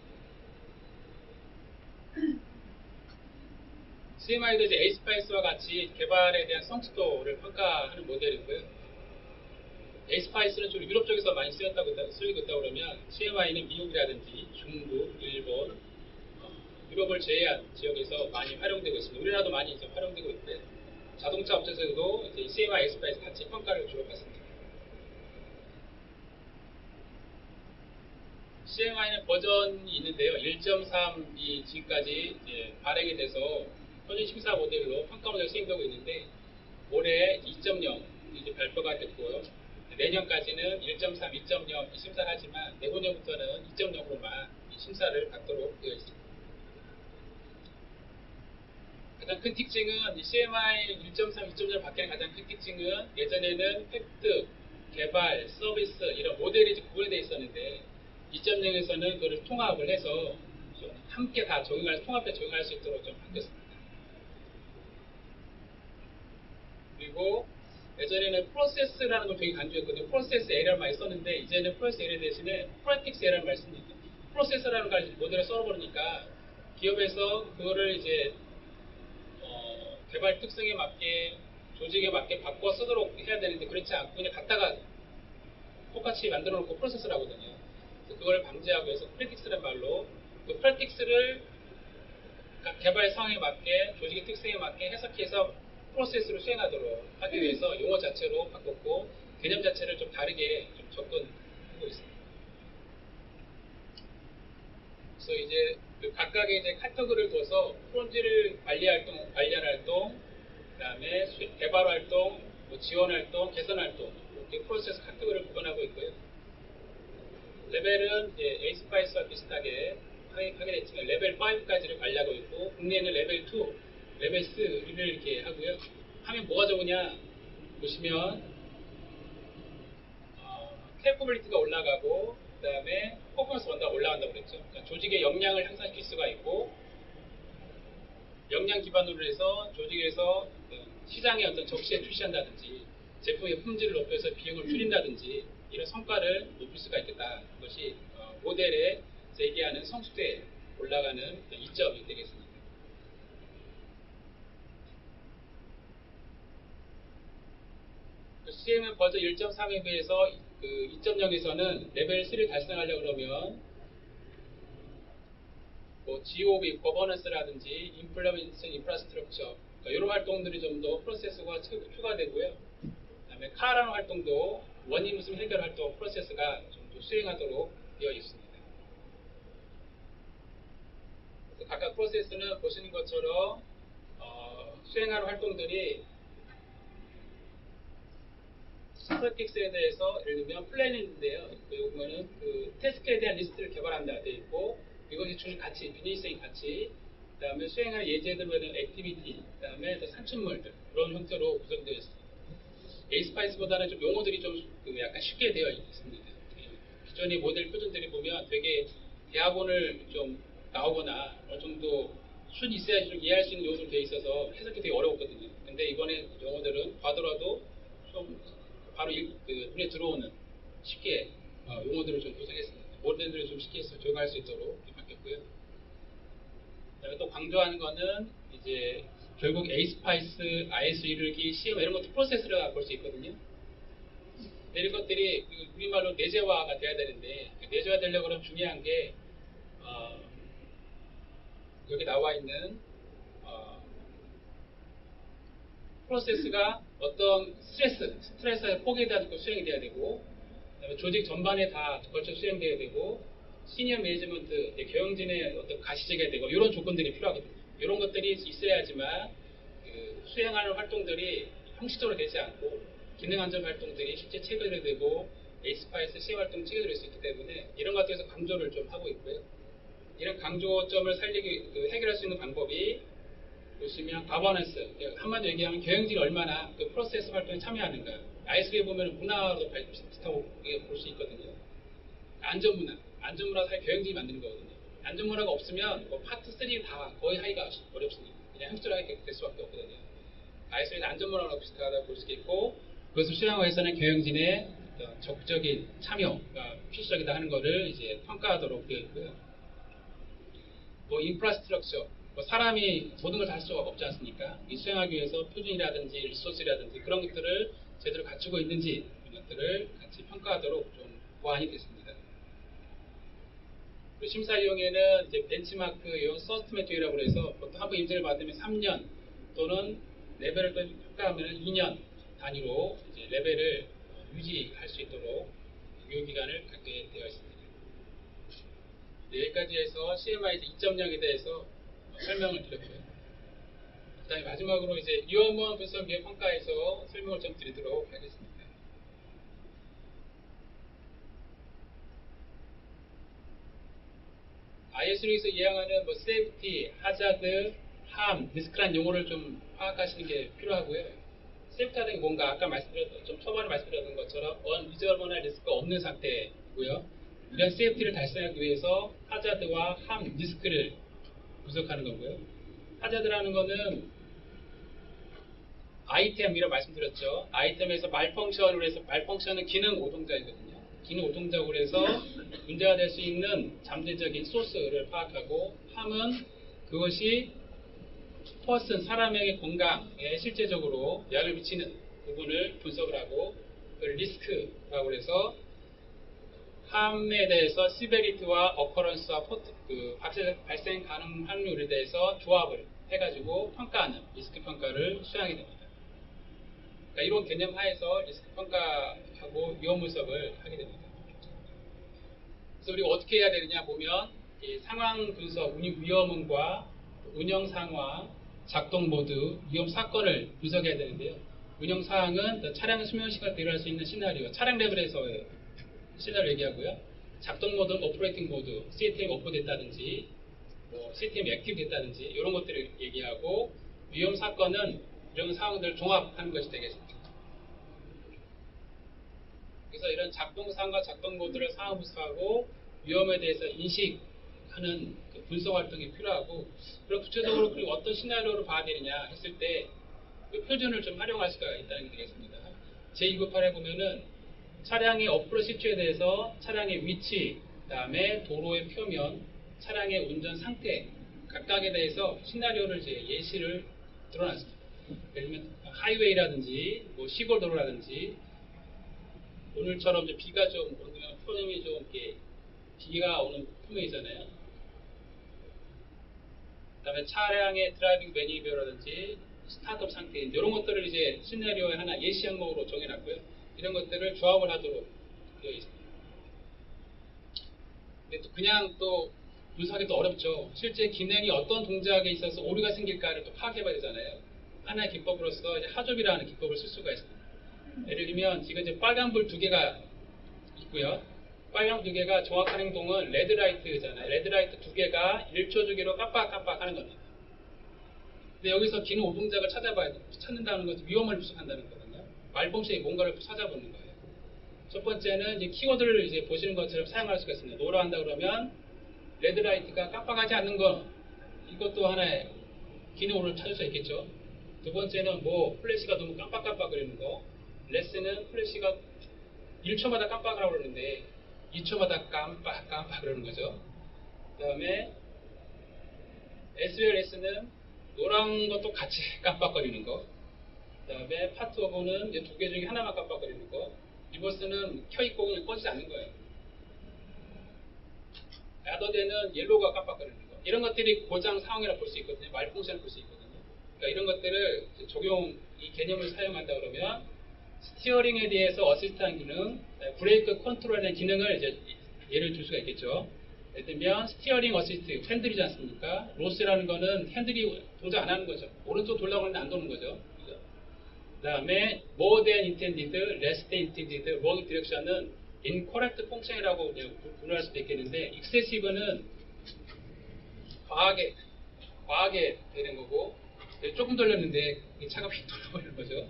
CMI도 이제 에이스파이스와 같이 개발에 대한 성숙도를 평가하는 모델이고요. 에이스파이스는 좀 유럽 쪽에서 많이 쓰이고 있다고 그러면 CMI는 미국이라든지 중국, 일본, 유럽을 제외한 지역에서 많이 활용되고 있습니다. 우리나라도 많이 이제 활용되고 있고요. 자동차 업체에서도 이제 CMI, 에이스파이스 같이 평가를 주로 받습니다. CMI는 버전이 있는데요. 1.3이 지금까지 이제 발행이 돼서 표준 심사 모델로 평가 모델 수행되고 있는데 올해 2.0 이제 발표가 됐고요. 내년까지는 1.3, 2.0 심사를 하지만 내후년부터는 2.0으로만 심사를 받도록 되어 있습니다. 가장 큰 특징은 CMI 1.3, 2.0을 바뀌는 가장 큰 특징은 예전에는 팩트, 개발, 서비스 이런 모델이 구분되어 있었는데 2.0에서는 그걸 통합을 해서 좀 함께 다 통합해 적용할 수 있도록 좀 바뀌었습니다. 그리고 예전에는 프로세스라는 걸 되게 강조했거든요. 프로세스 에러를 많이 썼는데 이제는 프로세스 에러 대신에 프랙틱스 에러를 많이 씁니다. 프로세스라는 걸 모델을 써버리니까 기업에서 그거를 이제 개발 특성에 맞게 조직에 맞게 바꿔 쓰도록 해야 되는데 그렇지 않고 그냥 갖다가 똑같이 만들어 놓고 프로세스를 하거든요. 그걸 방지하기 위해서 프랙틱스라는 말로 그 프랙틱스를 개발 상황에 맞게 조직의 특성에 맞게 해석해서 프로세스로 수행하도록 하기 위해서 용어 자체로 바꿨고 개념 자체를 좀 다르게 좀 접근하고 있습니다. 그래서 이제 그 각각의 이제 카테고리를 둬서 프론지를 관리하는 활동, 그다음에 개발 활동, 뭐 지원 활동, 개선 활동 이렇게 프로세스 카테고리를 구분하고 있고요. 레벨은 이제 에이스파이스와 비슷하게 하게 됐지만 레벨 5까지를 관리하고 있고 국내에는 레벨 2, 레벨 3를 이렇게 하고요. 하면 뭐가 좋으냐 보시면 캡퍼빌리티가 올라가고 그 다음에 퍼포먼스 원다가 올라간다고 그랬죠. 그러니까 조직의 역량을 향상시킬 수가 있고 역량 기반으로 해서 조직에서 시장에 어떤 적시에 출시한다든지 제품의 품질을 높여서 비용을 줄인다든지 이런 성과를 높일 수가 있겠다. 그것이 모델에 얘기하는 성숙도에 올라가는 이점이 되겠습니다. CM은 버전 1.3에 비해서 2.0에서는 레벨 3를 달성하려고 그러면 뭐 GOB, 거버넌스라든지 임플리먼테이션 인프라스트럭처 이런 활동들이 좀 더 프로세스가 추가되고요. 그다음에 카라는 활동도 원인 무슨 해결 활동 프로세스가 좀 더 수행하도록 되어 있습니다. 그래서 각각 프로세스는 보시는 것처럼 수행하는 활동들이 프로젝트에 대해서 예를 들면 플래닝인데요. 여기 보면은 그 태스크에 대한 리스트를 개발한다 되어 있고 이것이 주는 가치, 비즈니스적인 가치, 그 다음에 수행할 예제들에 액티비티, 그 다음에 산출물들 그런 형태로 구성되어 있습니다. 에이스파이스보다는 좀 용어들이 좀 약간 쉽게 되어 있습니다. 기존의 모델 표준들이 보면 되게 대학원을 좀 나오거나 어느 정도 수준이 있어야지 좀 이해할 수 있는 용어로 되어 있어서 해석이 되게 어려웠거든요. 근데 이번에 용어들은 봐더라도 좀 바로 눈에 들어오는 쉽게 용어들을 좀 구성했습니다. 모델들을 좀 쉽게 적용할 수 있도록 바뀌었고요. 그다음에 또 강조하는 거는 이제 결국 에이스파이스, IS 이르기, CM 이런 것도 프로세스라 볼 수 있거든요. 이런 것들이 우리말로 내재화가 돼야 되는데 내재화 되려고 하면 중요한 게 여기 나와 있는 프로세스가 어떤 스트레스의 폭에 대한 수행이 돼야 되고 그다음에 조직 전반에 다 걸쳐 수행돼야 되고 시니어 매니지먼트, 경영진의 어떤 가시적이 되고 이런 조건들이 필요하거든요. 이런 것들이 있어야지만 수행하는 활동들이 형식적으로 되지 않고 기능 안전 활동들이 실제 체결되고 에이스파이스 시행 활동 체결될 수 있기 때문에 이런 것들에서 강조를 좀 하고 있고요. 이런 강조점을 해결할 수 있는 방법이 보시면 가버넌스, 한마디로 얘기하면 경영진이 얼마나 그 프로세스 활동에 참여하는가. ISB에 보면 문화로 비슷하고 볼 수 있거든요. 안전문화 사실 경영진이 만드는 거거든요. 안전문화가 없으면 뭐 파트 3 다 거의 하기가 어렵습니다. 그냥 형식적으로 될 수밖에 없거든요. ISB는 안전문화라고 비슷하다고 볼 수 있겠고 그것을 수행하기 위해서는 경영진의 적극적인 참여가 필수적이다 하는 것을 이제 평가하도록 되어 있고요. 뭐 인프라스트럭처, 사람이 모든 걸 다 할 수가 없지 않습니까? 이 수행하기 위해서 표준이라든지 리소스라든지 그런 것들을 제대로 갖추고 있는지 이런 것들을 같이 평가하도록 좀 보완이 됐습니다. 심사 이용에는 이제 벤치마크 이용 서스트 메트릭이라고 해서 보통 한번 인증을 받으면 3년 또는 레벨을 또 평가하면 2년 단위로 이제 레벨을 유지할 수 있도록 유효기간을 갖게 되어 있습니다. 네, 여기까지 해서 CMI 2.0에 대해서 설명을 드렸고요. 그 다음에 마지막으로 이제 위험원 분석 위험 평가에서 설명을 좀 드리도록 하겠습니다. IS로에서 이행하는 세이프티, 하자드, 함, 리스크란 용어를 좀 파악하시는 게 필요하고요. 세이프티하는 게 뭔가 아까 좀 초반에 말씀드렸던 것처럼 언리저버나 리스크가 없는 상태이고요. 이런 세이프티를 달성하기 위해서 하자드와 함, 리스크를 분석하는 거고요. 하자드라는 거는 아이템이라고 말씀드렸죠. 아이템에서 말펑션으로 해서 말펑션은 기능 오동작이거든요. 기능 오동작으로 해서 문제가 될 수 있는 잠재적인 소스를 파악하고 함은 그것이 퍼슨 사람에게 건강에 실제적으로 약을 미치는 부분을 분석을 하고 리스크라고 해서 함에 대해서 시베리티와 어커런스와 발생 가능 확률에 대해서 조합을 해가지고 평가하는 리스크 평가를 수행하게 됩니다. 그러니까 이런 개념 하에서 리스크 평가하고 위험 분석을 하게 됩니다. 그래서 우리가 어떻게 해야 되느냐 보면 상황 분석, 위험과 운영 상황, 작동 모드, 위험 사건을 분석해야 되는데요. 운영 상황은 차량 수명 시간 대비할 수 있는 시나리오, 차량 레벨에서의 시나리오 얘기하고요. 작동 모드는 오퍼레이팅 모드, CTM 오프됐다든지, CTM 액티브 됐다든지 이런 것들을 얘기하고 위험 사건은 이런 상황들을 종합하는 것이 되겠습니다. 그래서 이런 작동 상황과 작동 모드를 상황 분석하고 위험에 대해서 인식하는 분석 활동이 필요하고 그럼 구체적으로 그리고 어떤 시나리오를 봐야 되느냐 했을 때 표준을 좀 활용할 수가 있다는 게 되겠습니다. 제298에 보면은 차량의 어프로치 시추에 대해서 차량의 위치, 그다음에 도로의 표면, 차량의 운전 상태 각각에 대해서 시나리오를 이제 예시를 드러났습니다. 예를 들면 하이웨이라든지 뭐 시골 도로라든지 오늘처럼 이제 비가 좀 오면 표면이 좀 이렇게 비가 오는 표면이잖아요. 그다음에 차량의 드라이빙 매니저라든지 스타트업 상태 이런 것들을 이제 시나리오의 하나 예시 항목으로 정해놨고요. 이런 것들을 조합을 하도록 되어 있습니다. 근데 또 그냥 또 분석하기도 어렵죠. 실제 기능이 어떤 동작에 있어서 오류가 생길까를 또 파악해봐야 되잖아요. 하나의 기법으로서 이제 하좁이라는 기법을 쓸 수가 있습니다. 예를 들면 지금 이제 빨간불 두 개가 있고요. 빨간 두 개가 정확한 행동은 레드라이트잖아요. 레드라이트 두 개가 1초 주기로 깜빡깜빡 하는 겁니다. 근데 여기서 기능 오동작을 찾는다는 것은 위험을 부족한다는 거거든요. 말솜씨에 뭔가를 찾아보는 거예요. 첫 번째는 이제 키워드를 이제 보시는 것처럼 사용할 수가 있습니다. 노라 한다 그러면 레드라이트가 깜빡하지 않는 것, 이것도 하나의 기능으로 찾을 수 있겠죠. 두 번째는 뭐 플래시가 너무 깜빡깜빡 거리는 거, 레스는 플래시가 1초마다 깜빡하라고 그러는데 2초마다 깜빡깜빡 그러는 거죠. 그 다음에 SLS는 노란 것도 같이 깜빡거리는 거. 그 다음에 파트 오버는 두 개 중에 하나만 깜빡거리는 거. 리버스는 켜있고 그냥 꺼지지 않는 거예요. 야더대는 옐로우가 깜빡거리는 거. 이런 것들이 고장 상황이라고 볼 수 있거든요. 말풍선을 볼 수 있거든요. 그러니까 이런 것들을 적용, 이 개념을 사용한다 그러면 스티어링에 대해서 어시스트한 기능, 브레이크 컨트롤하는 기능을 이제 예를 들 수가 있겠죠. 예를 들면 스티어링 어시스트, 핸들이지 않습니까? 로스라는 거는 핸들이 동작 안 하는 거죠. 오른쪽 돌라고 하는데 안 도는 거죠. 그 다음에 more than intended, less than intended, wrong direction은 incorrect 펑션이라고 분류할 수도 있겠는데 excessive는 과하게 되는 거고 조금 돌렸는데 차가 휙 돌아버리는 거죠.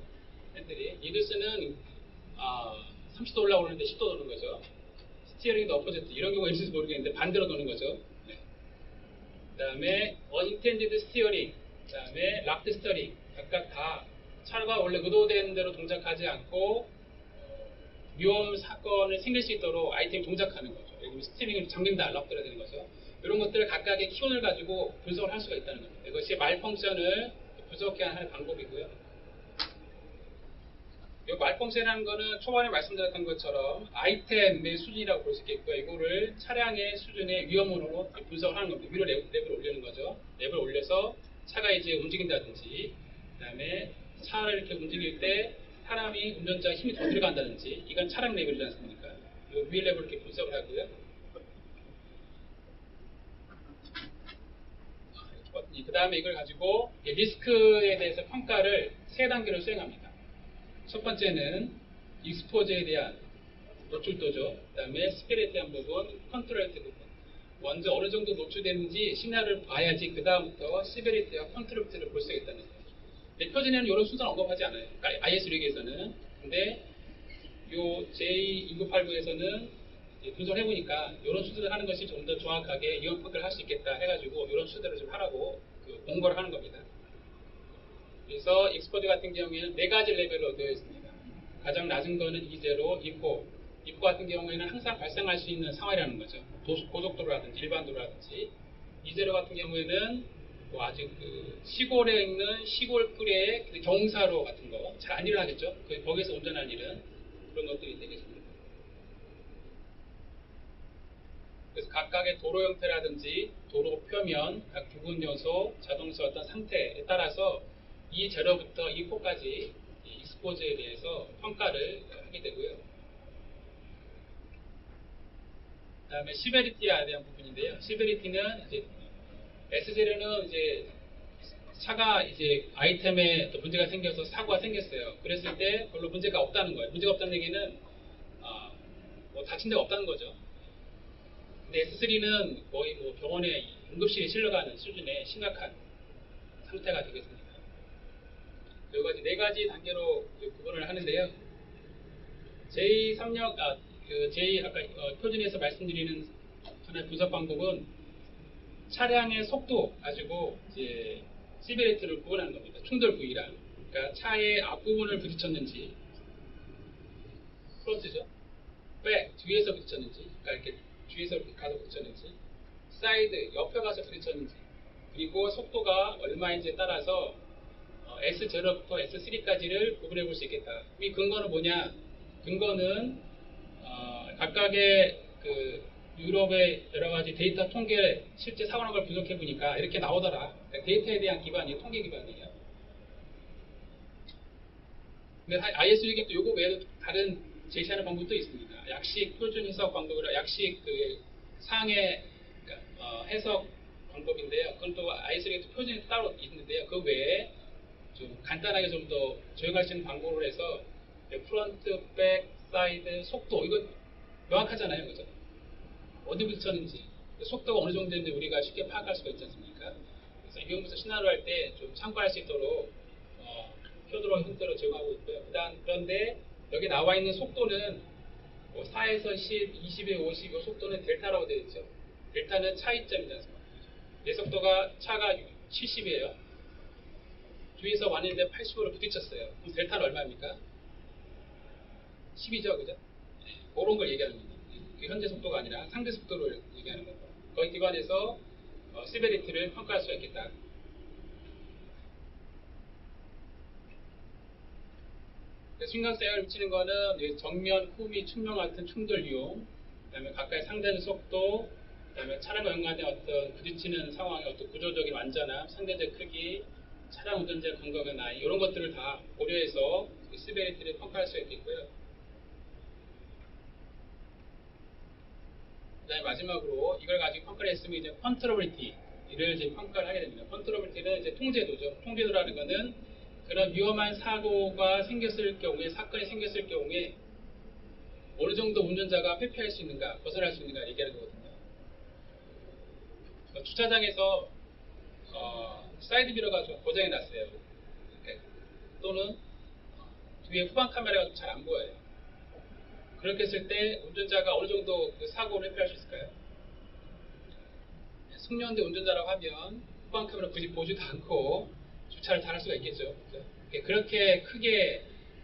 핸들이. 리드스는 30도 올라오는데 10도 도는 거죠. 스티어링도 어포지트 이런 경우가 있을지 모르겠는데 반대로 도는 거죠. 네. 그 다음에 unintended steering, 그 다음에 locked steering 각각 다 차가 원래 의도된 대로 동작하지 않고 위험 사건이 생길 수 있도록 아이템 동작하는 거죠. 예를 들면 스티어링을 잠긴다, 락더라 되는 거죠. 이런 것들을 각각의 키워드를 가지고 분석을 할 수가 있다는 겁니다. 이것이 말 펑션을 분석해야 하는 방법이고요. 이 말펑션이라는 거는 초반에 말씀드렸던 것처럼 아이템의 수준이라고 볼 수 있겠고요. 이거를 차량의 수준의 위험으로 분석을 하는 겁니다. 위로 랩을 올리는 거죠. 랩을 올려서 차가 이제 움직인다든지, 그 다음에 차를 이렇게 움직일 때 사람이 운전자 힘이 더 들어간다든지, 이건 차량 레벨이지 않습니까? 이 위에 랩을 이렇게 분석을 하고요. 그 다음에 이걸 가지고 리스크에 대해서 평가를 세 단계로 수행합니다. 첫 번째는 익스포즈에 대한 노출도죠. 그 다음에 스피릿한 부분, 컨트롤트 부분. 먼저 어느 정도 노출되는지 시나리오를 봐야지 그 다음부터 시베리티와 컨트롤트를 볼 수 있다는 거예요. 근데 표준에는 이런 순서는 언급하지 않아요. 그러니까 IS 리그에서는. 근데 요 J1989에서는 분석을 해보니까 이런 수준을 하는 것이 좀 더 정확하게 이용 평가를 할 수 있겠다 해가지고 이런 수준을 좀 하라고 공고를 하는 겁니다. 그래서 익스포즈 같은 경우에는 네 가지 레벨로 되어 있습니다. 가장 낮은 거는 E0, E4. E4 같은 경우에는 항상 발생할 수 있는 상황이라는 거죠. 고속도로라든지 일반 도로라든지. E0 같은 경우에는 뭐 아직 시골에 있는 시골길의 경사로 같은 거 잘 안 일어나겠죠. 거기서 운전하는 일은 그런 것들이 되겠습니다. 그래서 각각의 도로 형태라든지 도로 표면, 각 부분 요소, 자동차 어떤 상태에 따라서 E0부터 E4까지 익스포즈에 대해서 평가를 하게 되고요. 그 다음에 시베리티에 대한 부분인데요. 시베리티는 이제 S0는 이제 차가 이제 아이템에 또 문제가 생겨서 사고가 생겼어요. 그랬을 때 별로 문제가 없다는 거예요. 문제가 없다는 얘기는 뭐 다친 데가 없다는 거죠. 근데 S3는 거의 뭐 병원에 응급실에 실려가는 수준의 심각한 상태가 되겠습니다. 여러 가지 네 가지 단계로 구분을 하는데요. J3력, J 아까 표준에서 말씀드리는 하나의 분석 방법은 차량의 속도 가지고 이제 시베리티를 구분하는 겁니다. 충돌 부위랑. 그러니까 차의 앞부분을 부딪혔는지, 프론트죠. 백 뒤에서 부딪혔는지, 그러니까 이렇게 뒤에서 가서 부딪혔는지, 사이드 옆에 가서 부딪혔는지, 그리고 속도가 얼마인지에 따라서 S0부터 S3까지를 구분해 볼 수 있겠다. 이 근거는 뭐냐? 근거는 각각의 그 유럽의 여러 가지 데이터 통계 실제 사고 난 걸 분석해 보니까 이렇게 나오더라. 그러니까 데이터에 대한 기반이에요. 통계 기반이에요. 근데 IS6도 요거 외에도 다른 제시하는 방법도 있습니다. 약식 표준 해석 방법이라 약식 그 상해 해석 방법인데요. 그건 또 IS6도 표준이 따로 있는데요. 그 외에 좀 간단하게 좀 더 조용할 수 있는 방법으로 해서 프론트, 백, 사이드, 속도 이거 명확하잖아요, 그죠? 어디 부딪혔는지 속도가 어느 정도인지 우리가 쉽게 파악할 수가 있지 않습니까? 그래서 이용부터 시나리오 할 때 좀 참고할 수 있도록 표드로 형태로 제공하고 있고요. 그런데 여기 나와 있는 속도는 뭐 4에서 10, 20에 50, 이 속도는 델타라고 되어 있죠. 델타는 차이점이지 않습니까? 내 속도가 차가 70이에요. 뒤에서 왔는데 80으로 부딪혔어요. 그럼 델타는 얼마입니까? 10이죠, 그죠? 네, 그런 걸 얘기하는 겁니다. 현재 속도가 아니라 상대 속도를 얘기하는 겁니다. 거기 기반해서 시베리티를 평가할 수가 있겠다. 순간성을 미치는 거는 정면, 후미, 측면 같은 충돌 이용, 그다음에 가까이 상대적 속도, 그다음에 차량과 연관된 어떤 부딪히는 상황의 어떤 구조적인 완전함, 상대적 크기, 차량 운전자의 건강의 나이 이런 것들을 다 고려해서 시베리티를 평가할 수 있겠고요. 그다음에 마지막으로 이걸 가지고 평가를 했으면 이제 컨트로버리티를 이제 평가를 하게 됩니다. 컨트로버리티는 이제 통제도죠. 통제도라는 거는 그런 위험한 사고가 생겼을 경우에, 사건이 생겼을 경우에 어느 정도 운전자가 회피할 수 있는가, 벗어날 수 있는가 얘기하는 거거든요. 주차장에서 사이드 미러가 좀 고장이 났어요. 또는 뒤에 후방 카메라가 잘 안 보여요. 그렇게 했을 때 운전자가 어느 정도 그 사고를 회피할 수 있을까요? 숙련된 운전자라고 하면 후방 카메라 굳이 보지도 않고 주차를 다 할 수가 있겠죠. 그렇게 크게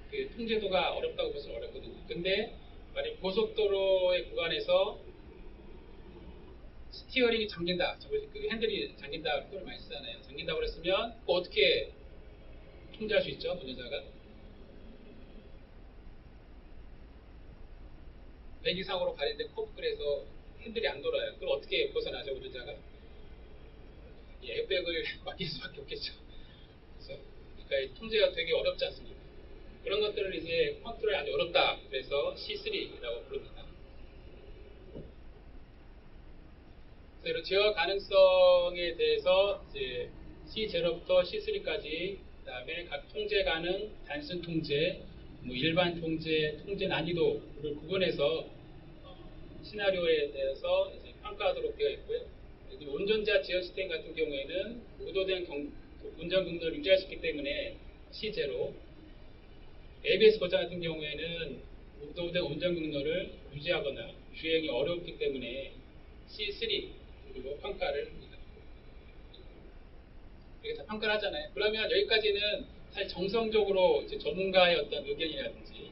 그 통제도가 어렵다고 보시면 어렵거든요. 근데 만약 고속도로의 구간에서 스티어링이 잠긴다, 그 핸들이 잠긴다 표현을 많이 쓰잖아요. 잠긴다고 그랬으면 어떻게 통제할 수 있죠, 운전자가? 100 이상으로 가는데 커브길에서 핸들이 안 돌아요. 그럼 어떻게 벗어나죠, 운전자가? 에어백을 맡길 수밖에 없겠죠. 그러니까 통제가 되게 어렵지 않습니까? 그런 것들을 이제 컨트롤이 아주 어렵다. 그래서 C3라고 부릅니다. 그래서 제어 가능성에 대해서 이제 C0부터 C3까지, 그다음에 각 통제 가능, 단순 통제, 뭐 일반 통제, 통제 난이도를 구분해서 시나리오에 대해서 이제 평가하도록 되어 있고요. 운전자 제어 시스템 같은 경우에는 의도된 운전 경로를 유지할 수 있기 때문에 C0, ABS 고장 같은 경우에는 의도된 운전 경로를 유지하거나 주행이 어렵기 때문에 C3로 평가를 합니다. 이렇게 다 평가를 하잖아요. 그러면 여기까지는 사실 정성적으로 이제 전문가의 어떤 의견이라든지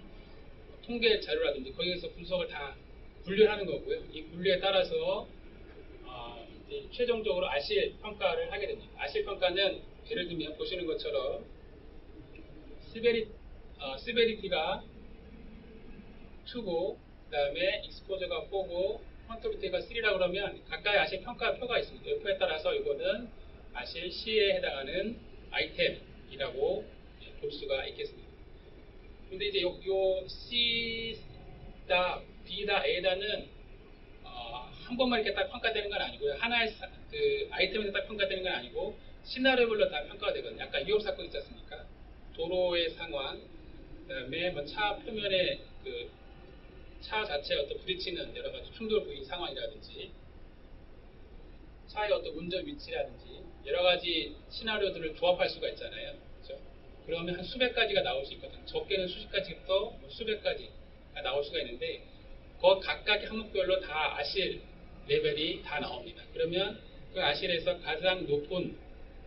통계 자료라든지 거기에서 분석을 다 분류하는 거고요. 이 분류에 따라서 이제 최종적으로 아실 평가를 하게 됩니다. 아실 평가는 예를 들면 보시는 것처럼 시베리티가 2고 그 다음에 익스포저가 4고 컨트롤티가 3라고 그러면 각각의 아실 평가표가 있습니다. 표에 따라서 이거는 아실 C에 해당하는 아이템이라고 볼 수가 있겠습니다. 근데 이제 요 C다, B다, A다는 한 번만 이렇게 딱 평가되는 건 아니고요. 하나의 그 아이템에서 딱 평가되는 건 아니고 시나리오별로 다 평가가 되거든요. 약간 위험 사건 있지 않습니까? 도로의 상황, 그다음에 뭐 차 표면에 그 차 자체에 어떤 부딪히는 여러 가지 충돌 부위 상황이라든지 차의 어떤 운전 위치라든지 여러 가지 시나리오들을 조합할 수가 있잖아요. 그렇죠? 그러면 한 수백 가지가 나올 수 있거든요. 적게는 수십 가지부터 뭐 수백 가지가 나올 수가 있는데 그 각각의 항목별로 다 아실 레벨이 다 나옵니다. 그러면 그 아실에서 가장 높은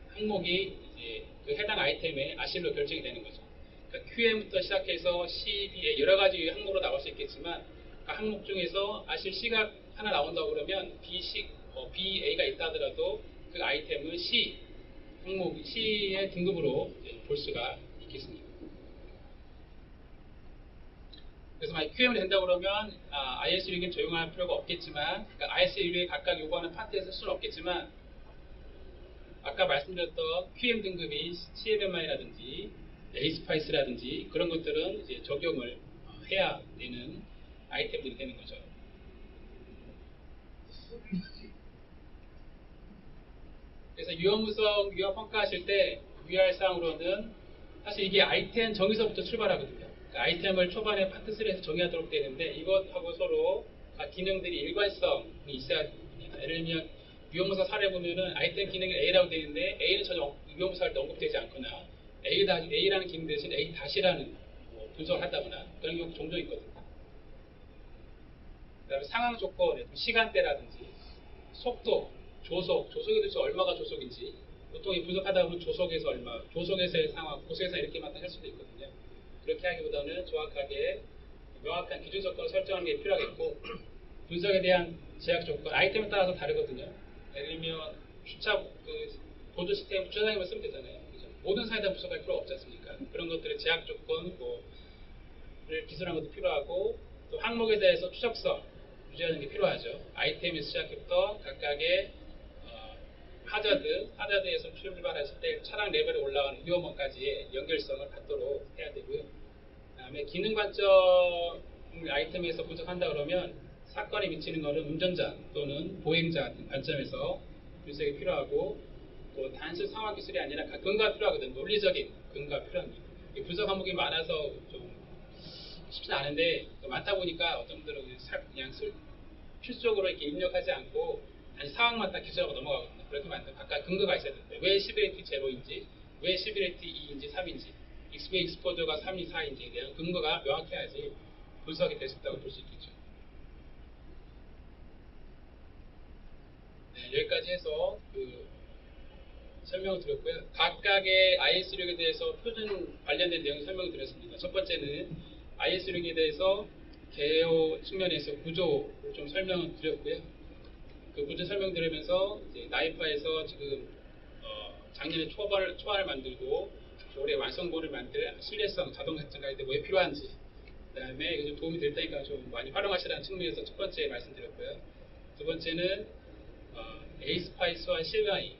항목이 이제 그 해당 아이템의 아실로 결정이 되는 거죠. 그러니까 QM부터 시작해서 C, B에 여러 가지 항목으로 나올 수 있겠지만 그 항목 중에서 아실 C가 하나 나온다고 그러면 BA가 있다 하더라도 그 아이템은 C, 항목 C의 등급으로 볼 수가 있겠습니다. 그래서 만약 QM이 된다고 그러면 IS6은 적용할 필요가 없겠지만, 그러니까 IS6에 각각 요구하는 파트에 쓸 수는 없겠지만, 아까 말씀드렸던 QM 등급이 CMMI라든지 ASPICE라든지 그런 것들은 이제 적용을 해야 되는 아이템들이 되는 거죠. 그래서 유효무성 평가하실 때 유의할 사항으로는 사실 이게 아이템 정의서부터 출발하거든요. 그러니까 아이템을 초반에 파트 3에서 정의하도록 되는데 이것하고 서로 기능들이 일관성이 있어야 됩니다. 예를 들면 유효무사 사례 보면은 아이템 기능이 A라고 되어 있는데 A는 전혀 유효무사 할 때 언급되지 않거나 A라는 기능 대신 A-라는 분석을 한다거나 그런 경우 종종 있거든요. 그 다음에 상황 조건, 시간대라든지 속도, 조속에 대해서 얼마가 조속인지 보통 분석하다 보면 조속에서 얼마, 조속에서의 상황, 고속에서 이렇게만 할 수도 있거든요. 그렇게 하기보다는 정확하게 명확한 기준 조건을 설정하는 게 필요하겠고 분석에 대한 제약 조건, 아이템에 따라서 다르거든요. 예를 들면 보조 시스템 주차장에만 쓰면 되잖아요. 그죠? 모든 사이다 분석할 필요가 없지 않습니까? 그런 것들의 제약 조건을 기술하는 것도 필요하고 또 항목에 대해서 추적성 유지하는 게 필요하죠. 아이템에서 시작부터 각각의 하자드에서 출발했을 때 차량 레벨에 올라가는 위험원까지의 연결성을 갖도록 해야 되고요. 그 다음에 기능 관점 아이템에서 분석한다 그러면 사건에 미치는 것은 운전자 또는 보행자 같은 관점에서 분석이 필요하고 또 단순 상황 기술이 아니라 근거가 필요하거든요. 논리적인 근거가 필요합니다. 분석 항목이 많아서 좀 쉽지 않은데 많다 보니까 어떤 분들은 그냥 필수적으로 이렇게 입력하지 않고 단지 상황만 딱 기술하고 넘어가거든요. 그렇게 만든 각각 근거가 있어야 됩니다. 왜 시비리티 제로인지, 왜 시비리티 2인지 3인지, 익스포저가 3이 4인지에 대한 근거가 명확해야지 분석이 될 수 있다고 볼 수 있겠죠. 네, 여기까지 해서 설명을 드렸고요. 각각의 IS6에 대해서 표준 관련된 내용 설명을 드렸습니다. 첫 번째는 IS6에 대해서 개요 측면에서 구조를 좀 설명을 드렸고요. 그 구조 설명드리면서 이제 나이파에서 지금 작년에 초안을 만들고 올해 완성본을 만들 신뢰성 자동 작전 가이드 왜 필요한지 그 다음에 이거 좀 도움이 될 테니까 좀 많이 활용하시라는 측면에서 첫 번째 말씀드렸고요. 두 번째는 에이스파이스와 CMI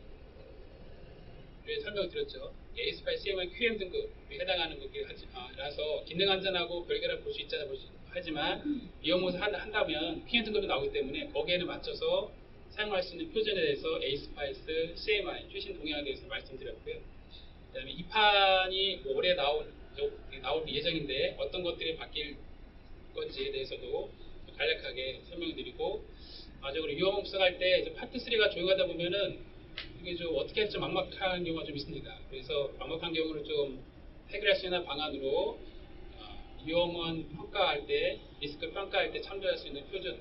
설명을 드렸죠. 에이스파이스 CMI QM 등급에 해당하는 것이라서 기능 안전하고 별개라 볼 수 있잖아요. 하지만 위험모사 한다면 PM 등급이 나오기 때문에 거기에는 맞춰서 사용할 수 있는 표준에 대해서 에이스파이스, CMI, 최신 동향에 대해서 말씀드렸고요. 그 다음에 이 판이 올해 나올 예정인데 어떤 것들이 바뀔 건지에 대해서도 간략하게 설명드리고 마지막으로 위험 분석할 때 이제 파트 3가 조용하다 보면은 이게 좀 어떻게 할지 좀 막막한 경우가 좀 있습니다. 그래서 막막한 경우를 좀 해결할 수 있는 방안으로 위험원 평가할 때, 리스크 평가할 때 참조할 수 있는 표준에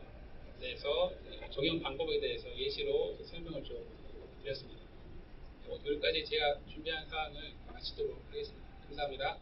대해서 적용 방법에 대해서 예시로 설명을 좀 드렸습니다. 여기까지 제가 준비한 사항을 마치도록 하겠습니다. 감사합니다.